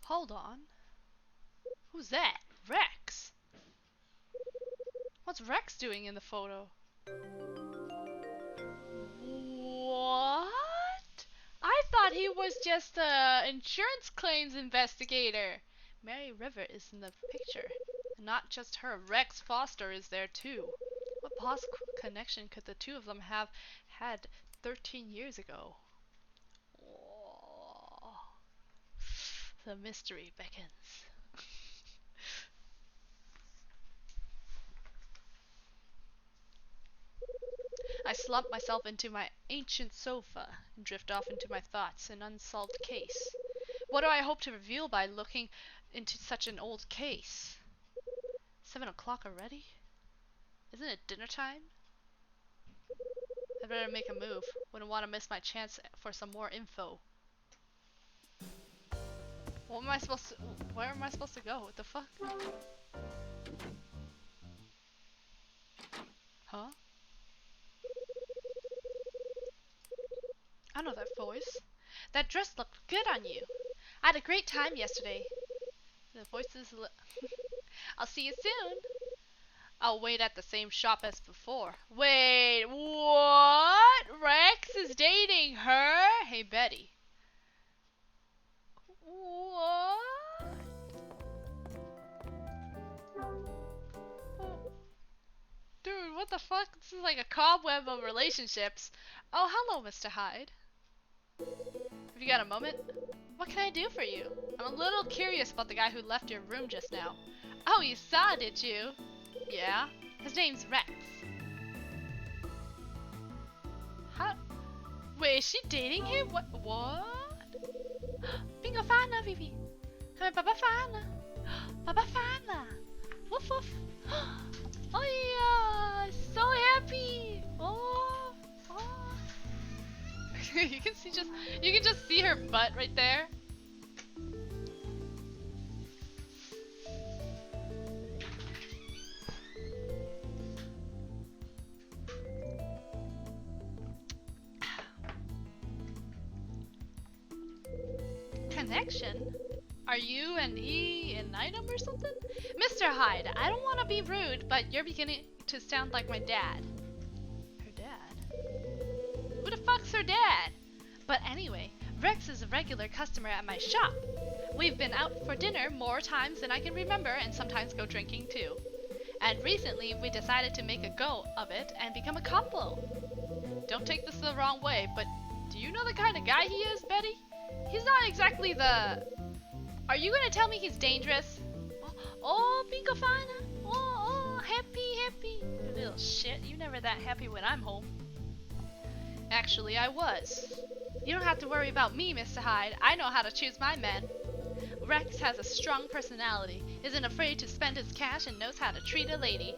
Hold on. Who's that? Rex? What's Rex doing in the photo? What? I thought he was just a insurance claims investigator. Mary River is in the picture. And not just her, Rex Foster is there too. What possible connection could the two of them have had 13 years ago? Oh, the mystery beckons. I slump myself into my ancient sofa and drift off into my thoughts, an unsolved case. What do I hope to reveal by looking into such an old case? 7 o'clock already? Isn't it dinner time? I better make a move. Wouldn't want to miss my chance for some more info. What am I supposed to... Where am I supposed to go? What the fuck? Huh? I know that voice. That dress looked good on you. I had a great time yesterday. The voice is... I'll see you soon. I'll wait at the same shop as before. Wait, what? Rex is dating her? Hey, Betty. What? Dude, what the fuck? This is like a cobweb of relationships. Oh, hello, Mr. Hyde. Have you got a moment? What can I do for you? I'm a little curious about the guy who left your room just now. Oh, you saw, did you? Yeah. His name's Rex. How? Wait, is she dating him? What? Bingo fana, Vivi. Come Papa fana. Papa fana. Woof woof. Oh yeah, so happy. Oh. you can just see her butt right there. Connection? Are you and he an item or something? Mr. Hyde, I don't want to be rude, but you're beginning to sound like my dad. Her dad? Who the fuck's her dad? But anyway, Rex is a regular customer at my shop. We've been out for dinner more times than I can remember and sometimes go drinking too. And recently we decided to make a go of it and become a couple. Don't take this the wrong way, but do you know the kind of guy he is, Betty? He's not exactly the... Are you gonna tell me he's dangerous? Oh, bingo fana. Oh, happy. You little shit, you're never that happy when I'm home. Actually, I was. You don't have to worry about me, Mr. Hyde. I know how to choose my men. Rex has a strong personality, isn't afraid to spend his cash, and knows how to treat a lady.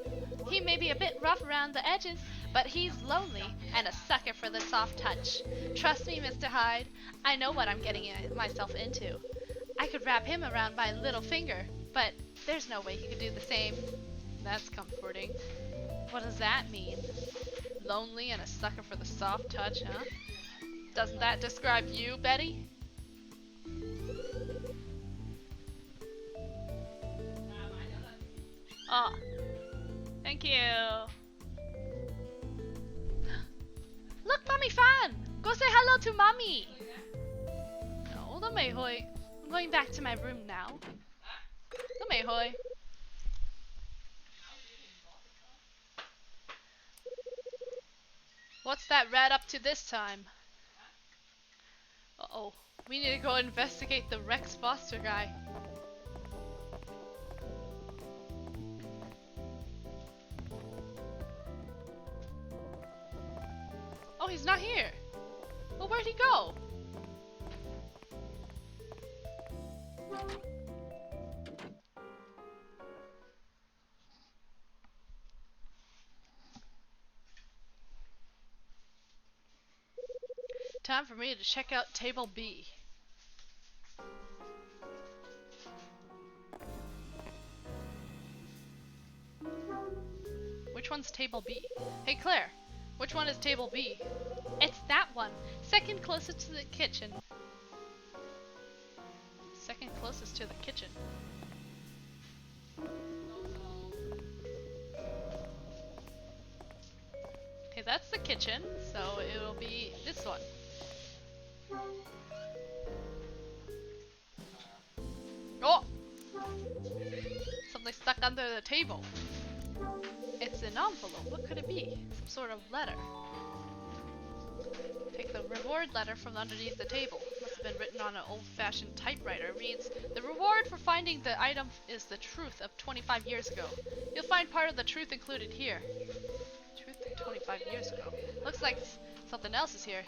He may be a bit rough around the edges, but he's lonely and a sucker for the soft touch. Trust me, Mr. Hyde, I know what I'm getting myself into. I could wrap him around my little finger, but there's no way he could do the same. That's comforting. What does that mean? Lonely and a sucker for the soft touch, huh? Doesn't that describe you, Betty? Oh, thank you. Look, Mommy fan! Go say hello to Mommy! No, 都未去. I'm going back to my room now. 都未去. that rat up to this time? Uh-oh. We need to go investigate the Rex Foster guy. Oh, he's not here. Well, where'd he go? Time for me to check out table B. Which one's table B? Hey Claire, which one is table B? It's that one. Second closest to the kitchen. Second closest to the kitchen. Okay, that's the kitchen, so it'll be this one. Oh! Something stuck under the table. It's an envelope. What could it be? Some sort of letter. Take the reward letter from underneath the table. Must have been written on an old-fashioned typewriter. It reads, "The reward for finding the item is the truth of 25 years ago. You'll find part of the truth included here." Truth of 25 years ago. Looks like something else is here.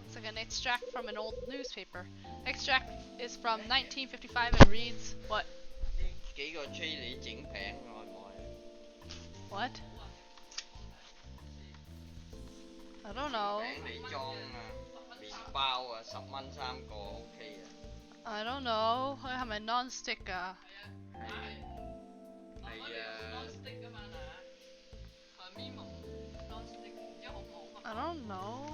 Looks like an extract from an old newspaper. Extract is from 1955 and reads, what? What? I don't know. I don't know. I have a non-stick. I don't know.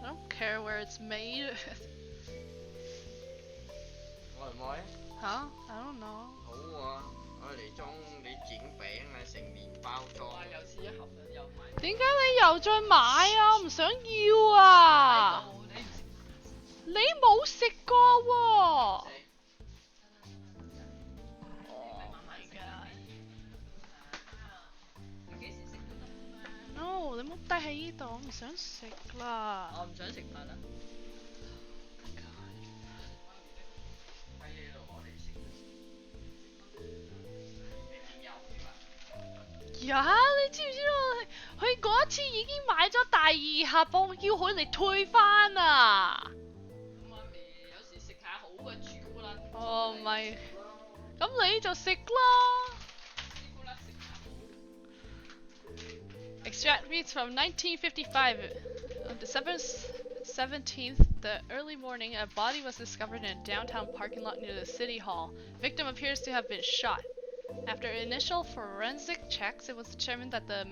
I don't care where it's made. Huh? I don't know.點解你又再買啊？我唔想要啊！你冇食過喎。Oh my god. No， 你唔好低喺呢度，我唔想食啦。我唔想食飯啦。呀！你知唔知道佢嗰次已經買咗第二盒，我要佢嚟退翻啊！媽咪有時食下好嘅朱古力。哦咪，咁你就食啦。Extract reads from 1955. On December 17th, the early morning, a body was discovered in a downtown parking lot near the city hall. Victim appears to have been shot. After initial forensic checks, it was determined that the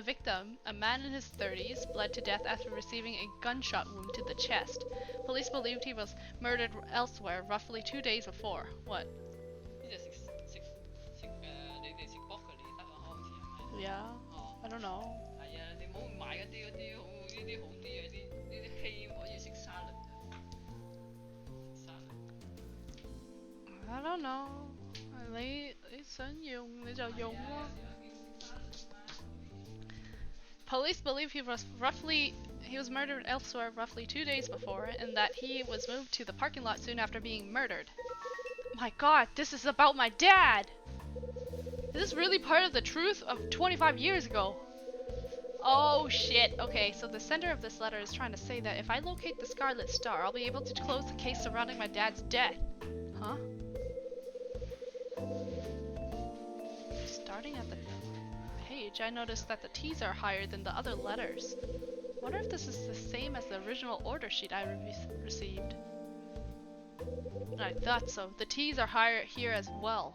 victim, a man in his 30s, bled to death after receiving a gunshot wound to the chest. Police believed he was murdered elsewhere roughly 2 days before. What? Yeah, I don't know. I don't know. 你想用你就用咯。Police believe he was murdered elsewhere roughly 2 days before, and that he was moved to the parking lot soon after being murdered. My god, this is about my dad! Is this really part of the truth of 25 years ago? Oh shit. Okay, so the sender of this letter is trying to say that if I locate the Scarlet Star, I'll be able to close the case surrounding my dad's death. Huh? Starting at the page, I noticed that the T's are higher than the other letters. Wonder if this is the same as the original order sheet I received. I thought so. The T's are higher here as well.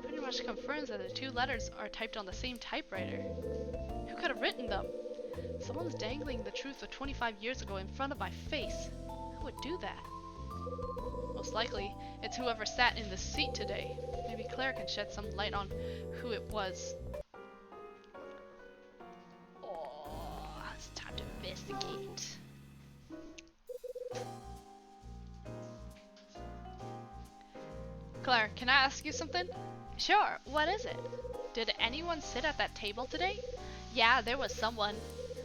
Pretty much confirms that the two letters are typed on the same typewriter. Who could have written them? Someone's dangling the truth of 25 years ago in front of my face. Who would do that? Most likely, it's whoever sat in the seat today. Maybe Claire can shed some light on who it was. Oh, it's time to investigate. Claire, can I ask you something? Sure, what is it? Did anyone sit at that table today? Yeah, there was someone.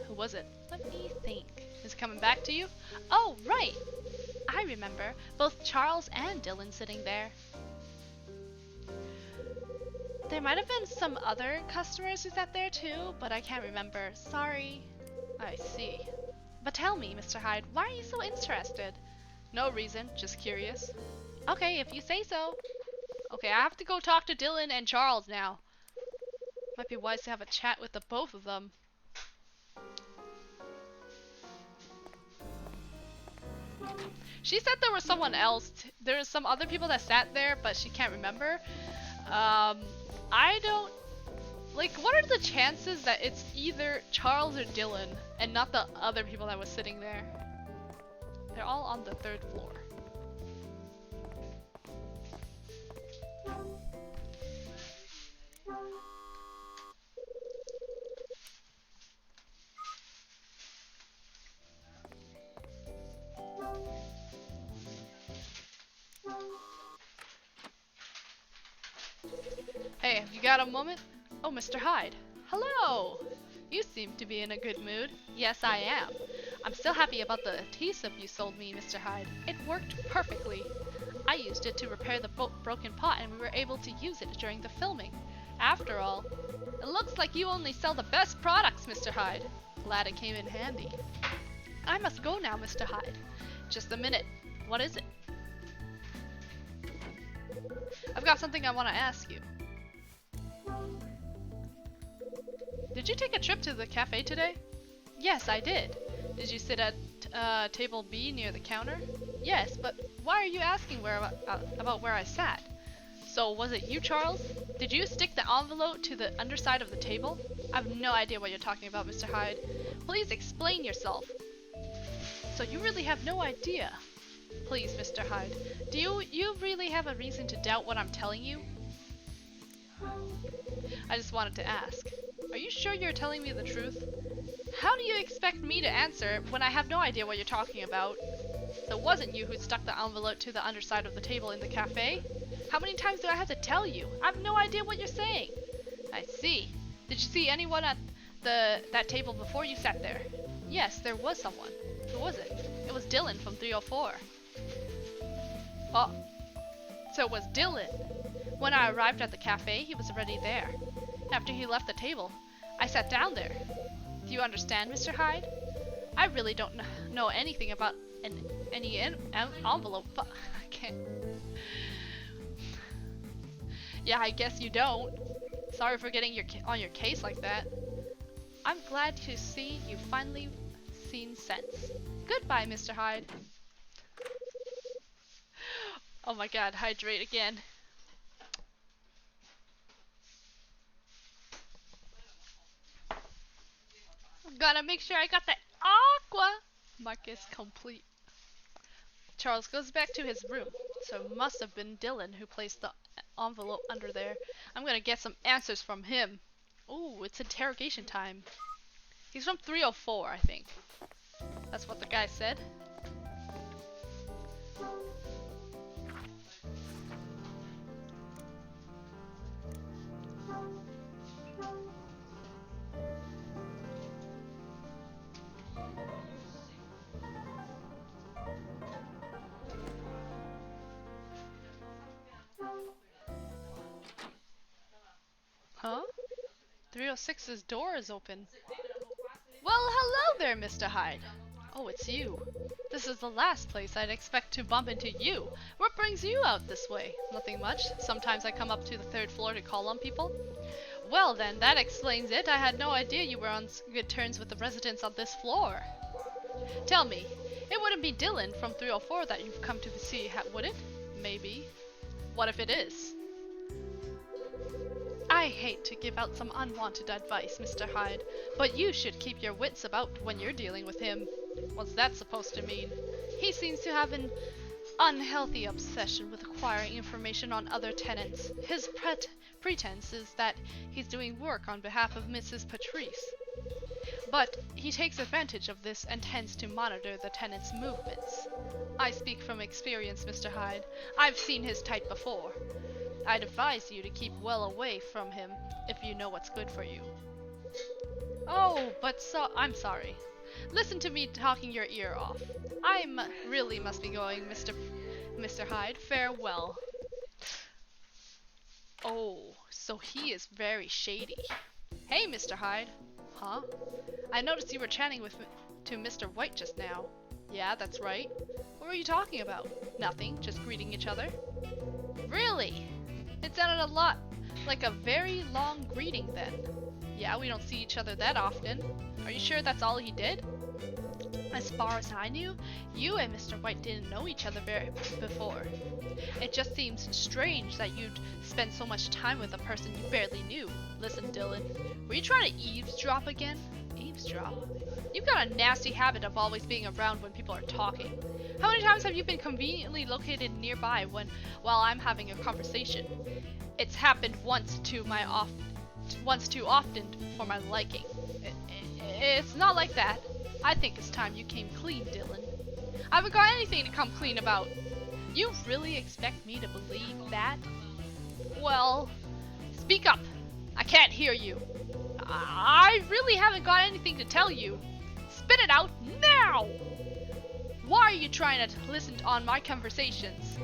Who was it? Let me think. Is it coming back to you? Oh, right! I remember. Both Charles and Dylan sitting there. There might have been some other customers who sat there too, but I can't remember. Sorry. I see. But tell me, Mr. Hyde, why are you so interested? No reason, just curious. Okay, if you say so. Okay, I have to go talk to Dylan and Charles now. Might be wise to have a chat with the both of them. She said there was someone else. There was some other people that sat there, but she can't remember. I don't... Like, what are the chances that it's either Charles or Dylan and not the other people that was sitting there? They're all on the 3rd floor. Hey, have you got a moment? Oh, Mr. Hyde. Hello! You seem to be in a good mood. Yes, I am. I'm still happy about the tea soup you sold me, Mr. Hyde. It worked perfectly. I used it to repair the broken pot and we were able to use it during the filming. After all, it looks like you only sell the best products, Mr. Hyde. Glad it came in handy. I must go now, Mr. Hyde. Just a minute. What is it? I've got something I want to ask you. Did you take a trip to the cafe today? Yes, I did. Did you sit at table B near the counter? Yes, but why are you asking about where I sat? So was it you, Charles? Did you stick the envelope to the underside of the table? I have no idea what you're talking about, Mr. Hyde. Please explain yourself. So you really have no idea? Please, Mr. Hyde, do you really have a reason to doubt what I'm telling you? I just wanted to ask. Are you sure you're telling me the truth? How do you expect me to answer when I have no idea what you're talking about? So it wasn't you who stuck the envelope to the underside of the table in the cafe? How many times do I have to tell you? I have no idea what you're saying. I see. Did you see anyone at that table before you sat there? Yes, there was someone. Who was it? It was Dylan from 304. Oh, so it was Dylan. When I arrived at the cafe, he was already there. After he left the table, I sat down there. Do you understand, Mr. Hyde? I really don't know anything about any envelope, but I can't. Yeah, I guess you don't. Sorry for getting on your case like that. I'm glad to see you finally seen sense. Goodbye, Mr. Hyde. Oh my god, hydrate again. Gotta make sure I got the aqua. Marcus complete. Charles goes back to his room, so it must have been Dylan who placed the envelope under there. I'm gonna get some answers from him. Ooh, it's interrogation time. He's from 304, I think. That's what the guy said. Huh? 306's door is open. Well, hello there, Mr. Hyde. Oh, it's you. This is the last place I'd expect to bump into you. What brings you out this way? Nothing much. Sometimes I come up to the 3rd floor to call on people. Well then, that explains it. I had no idea you were on good terms with the residents on this floor. Tell me, it wouldn't be Dylan from 304 that you've come to see, would it? Maybe. What if it is? I hate to give out some unwanted advice, Mr. Hyde, but you should keep your wits about when you're dealing with him. What's that supposed to mean? He seems to have an unhealthy obsession with acquiring information on other tenants. His pretense is that he's doing work on behalf of Mrs. Patrice. But he takes advantage of this and tends to monitor the tenants' movements. I speak from experience, Mr. Hyde. I've seen his type before. I'd advise you to keep well away from him if you know what's good for you. Oh, I'm sorry. Listen to me talking your ear off. Really must be going, Mr. Hyde. Farewell. Oh, so he is very shady. Hey, Mr. Hyde. Huh? I noticed you were chatting to Mr. White just now. Yeah, that's right. What were you talking about? Nothing, just greeting each other. Really? It sounded a lot like a very long greeting then. Yeah, we don't see each other that often. Are you sure that's all he did? As far as I knew, you and Mr. White didn't know each other before. It just seems strange that you'd spend so much time with a person you barely knew. Listen, Dylan, were you trying to eavesdrop again? Eavesdrop? You've got a nasty habit of always being around when people are talking. How many times have you been conveniently located nearby while I'm having a conversation? It's happened once too often for my liking. It's not like that. I think it's time you came clean, Dylan. I haven't got anything to come clean about. You really expect me to believe that? Well, speak up. I can't hear you. I really haven't got anything to tell you. Spit it out now! Why are you trying to listen on my conversations?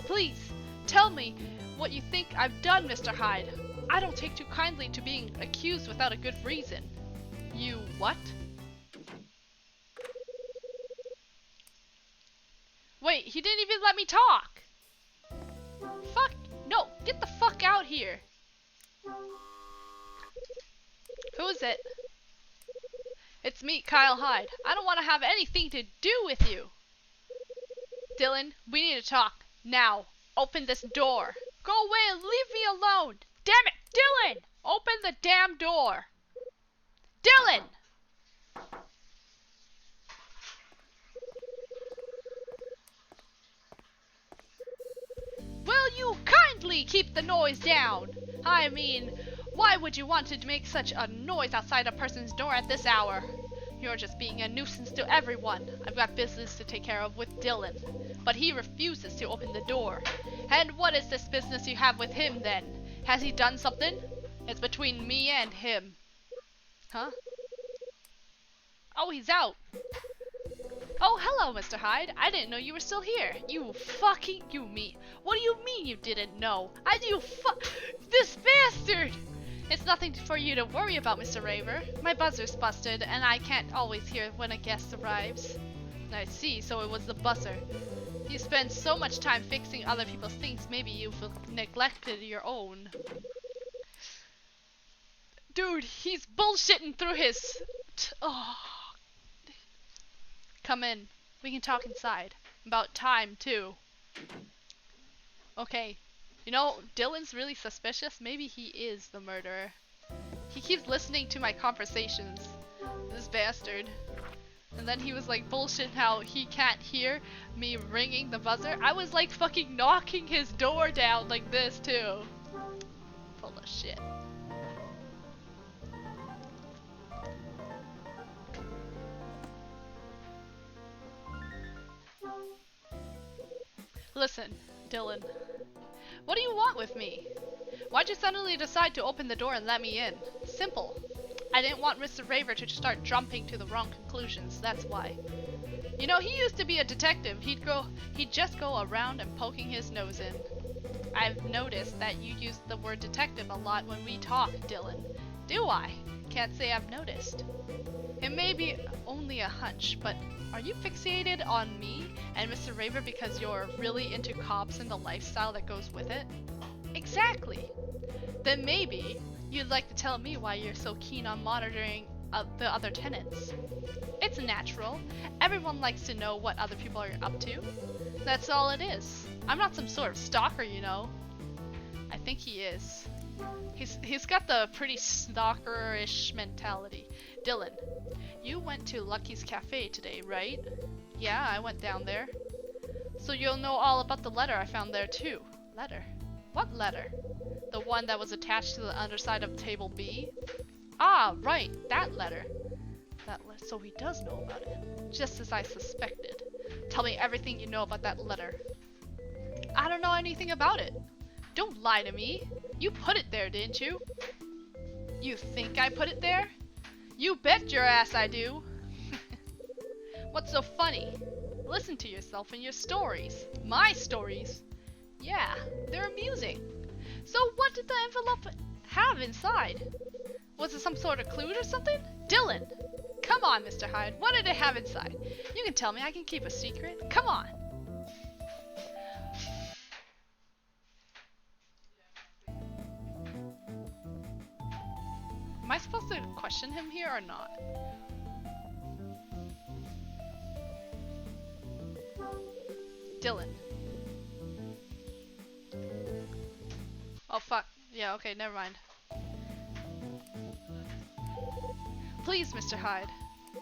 Please, tell me what you think I've done, Mr. Hyde. I don't take too kindly to being accused without a good reason. You what? Wait, he didn't even let me talk! Fuck, no, get the fuck out here! Who is it? It's me, Kyle Hyde. I don't want to have anything to do with you! Dylan, we need to talk. Now, open this door. Go away and leave me alone! Damn it, Dylan! Open the damn door! Dylan! Will you kindly keep the noise down? I mean, why would you want to make such a noise outside a person's door at this hour? You're just being a nuisance to everyone. I've got business to take care of with Dylan, but he refuses to open the door. And what is this business you have with him then? Has he done something? It's between me and him. Huh? Oh, he's out. Oh, hello, Mr. Hyde. I didn't know you were still here. You me. What do you mean you didn't know? This bastard! It's nothing for you to worry about, Mr. Raver. My buzzer's busted, and I can't always hear when a guest arrives. I see, so it was the buzzer. You spend so much time fixing other people's things, maybe you've neglected your own. Dude, he's bullshitting through his... Oh. Come in. We can talk inside. About time, too. Okay. You know, Dylan's really suspicious. Maybe he is the murderer. He keeps listening to my conversations. This bastard. And then he was like bullshit how he can't hear me ringing the buzzer. I was like fucking knocking his door down like this, too. Full of shit. Listen, Dylan. What do you want with me? Why'd you suddenly decide to open the door and let me in? Simple. I didn't want Mr. Raver to start jumping to the wrong conclusions, that's why. You know, he used to be a detective. He'd just go around and poking his nose in. I've noticed that you use the word detective a lot when we talk, Dylan. Do I? Can't say I've noticed. It may be only a hunch, but are you fixated on me and Mr. Raver because you're really into cops and the lifestyle that goes with it? Exactly. Then maybe you'd like to tell me why you're so keen on monitoring the other tenants. It's natural. Everyone likes to know what other people are up to. That's all it is. I'm not some sort of stalker, you know. I think he is. He's got the pretty stalkerish mentality. Dylan, you went to Lucky's Cafe today, right? Yeah, I went down there. So you'll know all about the letter I found there too. Letter? What letter? The one that was attached to the underside of table B? Ah, right, that letter. So he does know about it. Just as I suspected. Tell me everything you know about that letter. I don't know anything about it. Don't lie to me. You put it there, didn't you? You think I put it there? You bet your ass I do. What's so funny? Listen to yourself and your stories. My stories? Yeah, they're amusing. So what did the envelope have inside? Was it some sort of clue or something? Dylan! Come on, Mr. Hyde, what did it have inside? You can tell me, I can keep a secret. Come on! Am I supposed to question him here or not? Dylan. Oh fuck. Yeah, okay, never mind. Please, Mr. Hyde.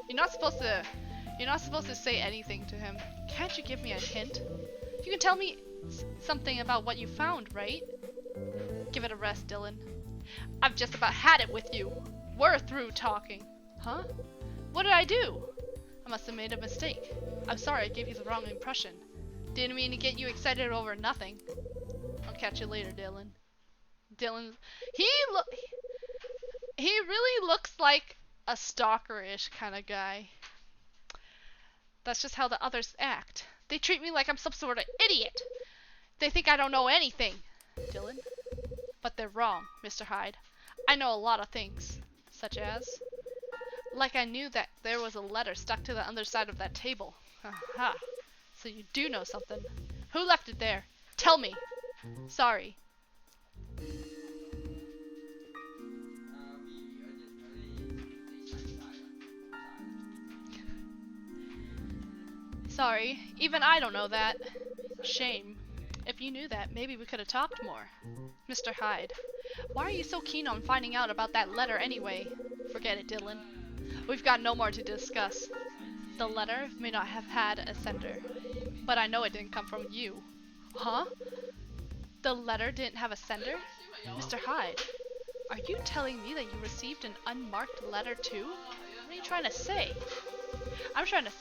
You're not supposed to say anything to him. Can't you give me a hint? You can tell me something about what you found, right? Give it a rest, Dylan. I've just about had it with you. We're through talking. Huh? What did I do? I must have made a mistake. I'm sorry I gave you the wrong impression. Didn't mean to get you excited over nothing. I'll catch you later, Dylan. Dylan, he really looks like a stalker-ish kind of guy. That's just how the others act. They treat me like I'm some sort of idiot. They think I don't know anything. Dylan? But they're wrong, Mr. Hyde. I know a lot of things. Such as? Like I knew that there was a letter stuck to the underside of that table. Aha. So you do know something. Who left it there? Tell me. Sorry. Sorry, even I don't know that. Shame. If you knew that, maybe we could have talked more. Mr. Hyde, why are you so keen on finding out about that letter anyway? Forget it, Dylan. We've got no more to discuss. The letter may not have had a sender, but I know it didn't come from you. Huh? The letter didn't have a sender? Mr. Hyde, are you telling me that you received an unmarked letter too? What are you trying to say? I'm trying to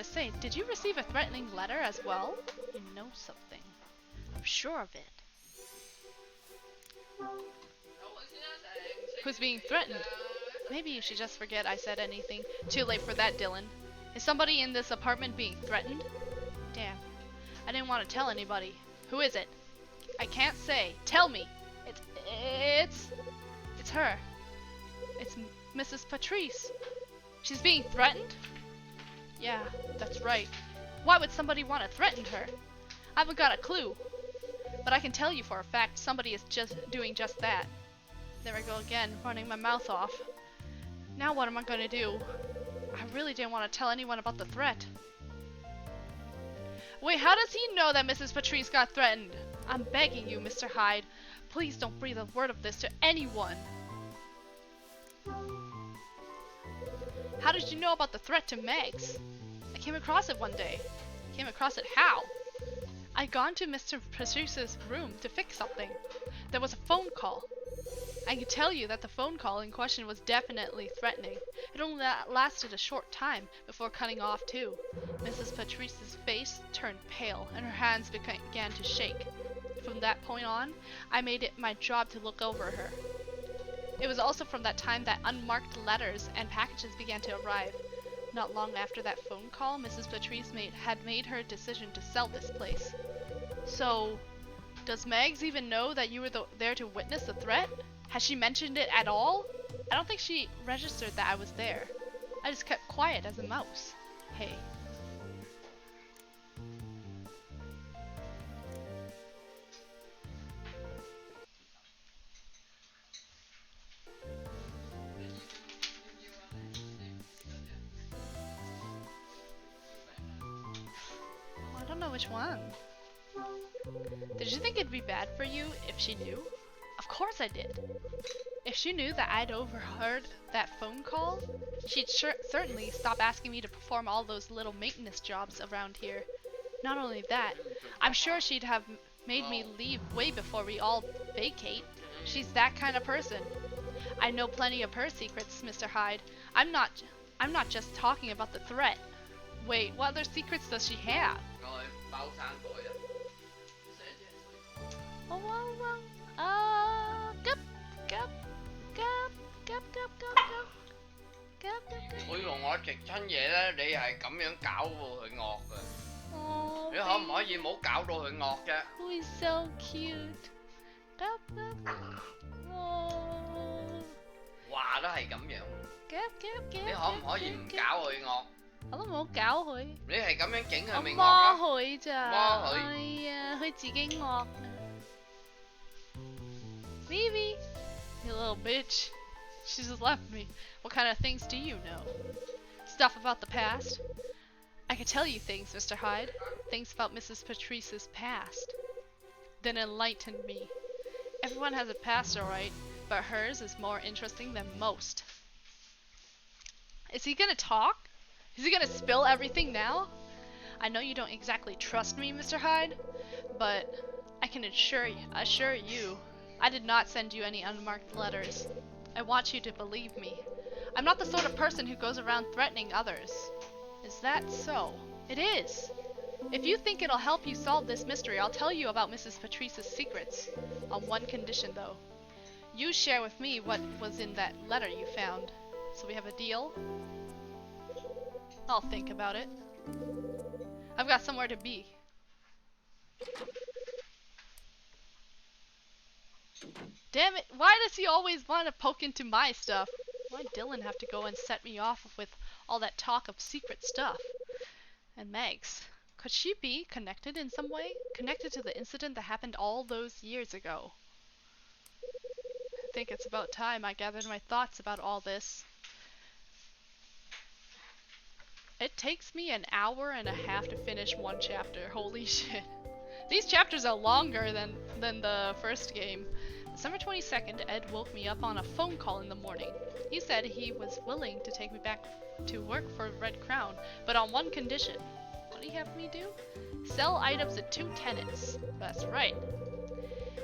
say, did you receive a threatening letter as well? You know something. I'm sure of it. Who's being threatened? Maybe you should just forget I said anything. Too late for that, Dylan. Is somebody in this apartment being threatened? Damn. I didn't want to tell anybody. Who is it? I can't say. Tell me. It's her. It's Mrs. Patrice. She's being threatened? Yeah, that's right. Why would somebody want to threaten her? I haven't got a clue. But I can tell you for a fact somebody is just doing just that. There I go again, running my mouth off. Now what am I going to do? I really didn't want to tell anyone about the threat. Wait, how does he know that Mrs. Patrice got threatened? I'm begging you, Mr. Hyde. Please don't breathe a word of this to anyone. How did you know about the threat to Megs? I came across it one day. Came across it how? I'd gone to Mr. Patrice's room to fix something. There was a phone call. I can tell you that the phone call in question was definitely threatening. It only lasted a short time before cutting off too. Mrs. Patrice's face turned pale and her hands began to shake. From that point on, I made it my job to look over her. It was also from that time that unmarked letters and packages began to arrive. Not long after that phone call, Mrs. Patrice had made her decision to sell this place. So, does Megs even know that you were there to witness the threat? Has she mentioned it at all? I don't think she registered that I was there. I just kept quiet as a mouse. Hey. I don't know which one. Did you think it'd be bad for you if she knew? Of course I did. If she knew that I'd overheard that phone call, she'd certainly stop asking me to perform all those little maintenance jobs around here. Not only that, I'm sure she'd have made me leave way before we all vacate. She's that kind of person. I know plenty of her secrets, Mr. Hyde. I'm not just talking about the threat. Wait, what other secrets does she have? Oh, oh, oh. Gấp, gấp, gấp, gấp, gấp, gấp, gấp. Gấp, gấp, gấp. 每逢我食親嘢咧，你係咁樣搞到佢惡㗎。Oh, 你可唔可以唔好搞到佢惡啫？ Who is so cute? Gấp, gấp. Oh. 話都係咁樣。Gấp, gấp, gấp. 你可唔可以唔搞佢惡？我都冇搞佢。你係咁樣整佢咪惡摸啦？佢咋？摸佢。哎呀，佢自己惡。Phoebe, you little bitch. She just left me. What kind of things do you know? Stuff about the past? I could tell you things, Mr. Hyde. Things about Mrs. Patrice's past. Then enlighten me. Everyone has a past, alright, but hers is more interesting than most. Is he gonna talk? Is he gonna spill everything now? I know you don't exactly trust me, Mr. Hyde, but I can assure you, I did not send you any unmarked letters. I want you to believe me. I'm not the sort of person who goes around threatening others. Is that so? It is. If you think it'll help you solve this mystery, I'll tell you about Mrs. Patrice's secrets. On one condition, though. You share with me what was in that letter you found. So we have a deal? I'll think about it. I've got somewhere to be. Damn it, why does he always want to poke into my stuff? Why did Dylan have to go and set me off with all that talk of secret stuff? And Megs, could she be connected in some way? Connected to the incident that happened all those years ago? I think it's about time I gathered my thoughts about all this. It takes me an hour and a half to finish one chapter. Holy shit. These chapters are longer than the first game. December 22nd, Ed woke me up on a phone call in the morning. He said he was willing to take me back to work for Red Crown, but on one condition. What did he have me do? Sell items to 2 tenants. That's right.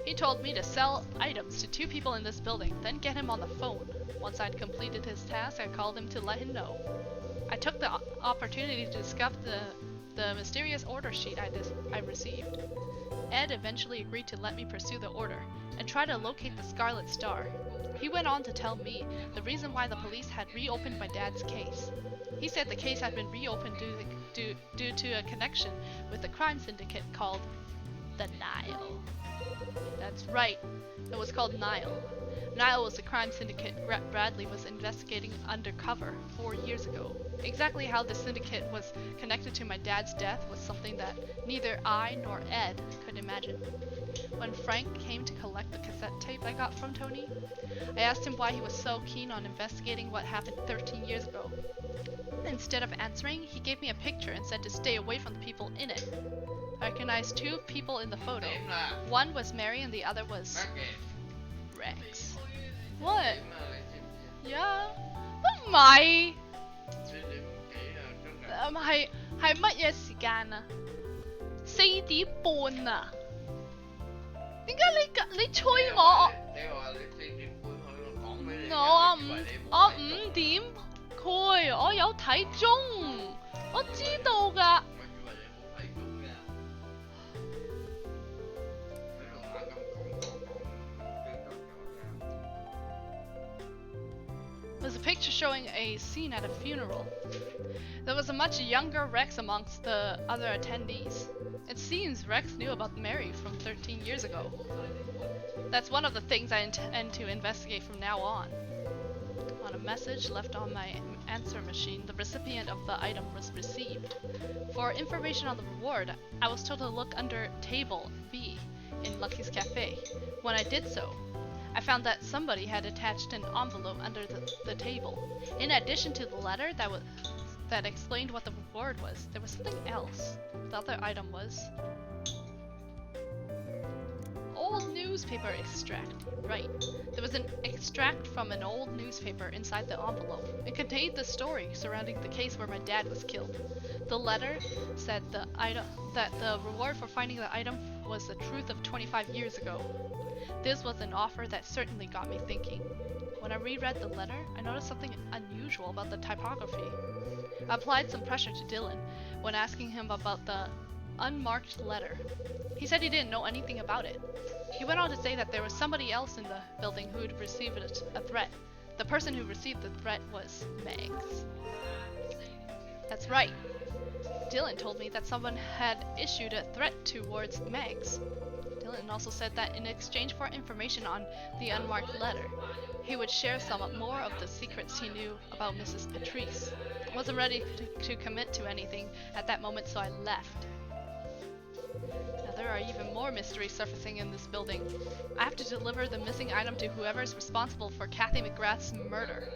He told me to sell items to 2 people in this building, then get him on the phone. Once I'd completed his task, I called him to let him know. I took the opportunity to discover the mysterious order sheet I received. Ed eventually agreed to let me pursue the order and try to locate the Scarlet Star. He went on to tell me the reason why the police had reopened my dad's case. He said the case had been reopened due to a connection with a crime syndicate called the Nile. That's right, it was called Nile. Nile was the crime syndicate Bradley was investigating undercover 4 years ago. Exactly how the syndicate was connected to my dad's death was something that neither I nor Ed could imagine. When Frank came to collect the cassette tape I got from Tony, I asked him why he was so keen on investigating what happened 13 years ago. Instead of answering, he gave me a picture and said to stay away from the people in it. I recognized 2 people in the photo. One was Mary and the other was Rex. What? Yeah. 唔係。係乜嘢時間啊？4點半啊？點解你催我？你話你4點半去講俾你。我5點佢，我有睇鐘，我知道㗎。我以為你冇睇鐘嘅。喺度猛咁講。Was a picture showing a scene at a funeral. There was a much younger Rex amongst the other attendees. It seems Rex knew about Mary from 13 years ago. That's one of the things I intend to investigate from now on. On a message left on my answer machine, the recipient of the item was received. For information on the reward, I was told to look under table B in Lucky's Cafe. When I did so, I found that somebody had attached an envelope under the table. In addition to the letter that explained what the reward was, there was something else. The other item was old newspaper extract. Right. There was an extract from an old newspaper inside the envelope. It contained the story surrounding the case where my dad was killed. The letter said that the reward for finding the item was the truth of 25 years ago. This was an offer that certainly got me thinking. When I reread the letter, I noticed something unusual about the typography. I applied some pressure to Dylan when asking him about the unmarked letter. He said he didn't know anything about it. He went on to say that there was somebody else in the building who had received a threat. The person who received the threat was Megs. That's right. Dylan told me that someone had issued a threat towards Megs. Dylan also said that in exchange for information on the unmarked letter, he would share some more of the secrets he knew about Mrs. Patrice. I wasn't ready to commit to anything at that moment, so I left. Now there are even more mysteries surfacing in this building. I have to deliver the missing item to whoever is responsible for Kathy McGrath's murder.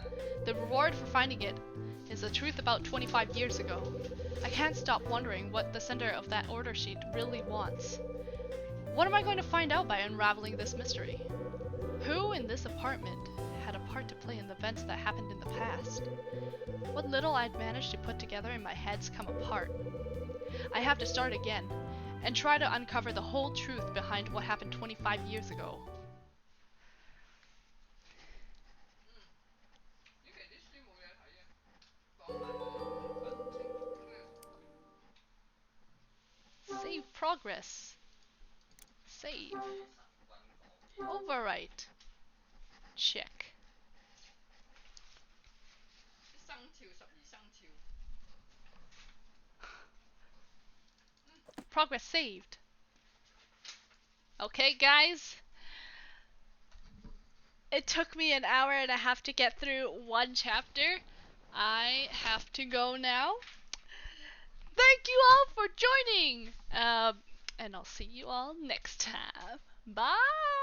The reward for finding it is the truth about 25 years ago. I can't stop wondering what the sender of that order sheet really wants. What am I going to find out by unraveling this mystery? Who in this apartment had a part to play in the events that happened in the past? What little I'd managed to put together in my head's come apart. I have to start again, and try to uncover the whole truth behind what happened 25 years ago. Save progress. Save. Overwrite. Check. Progress saved. Okay, guys. It took me an hour and a half to get through one chapter. I have to go now. Thank you all for joining. And I'll see you all next time. Bye.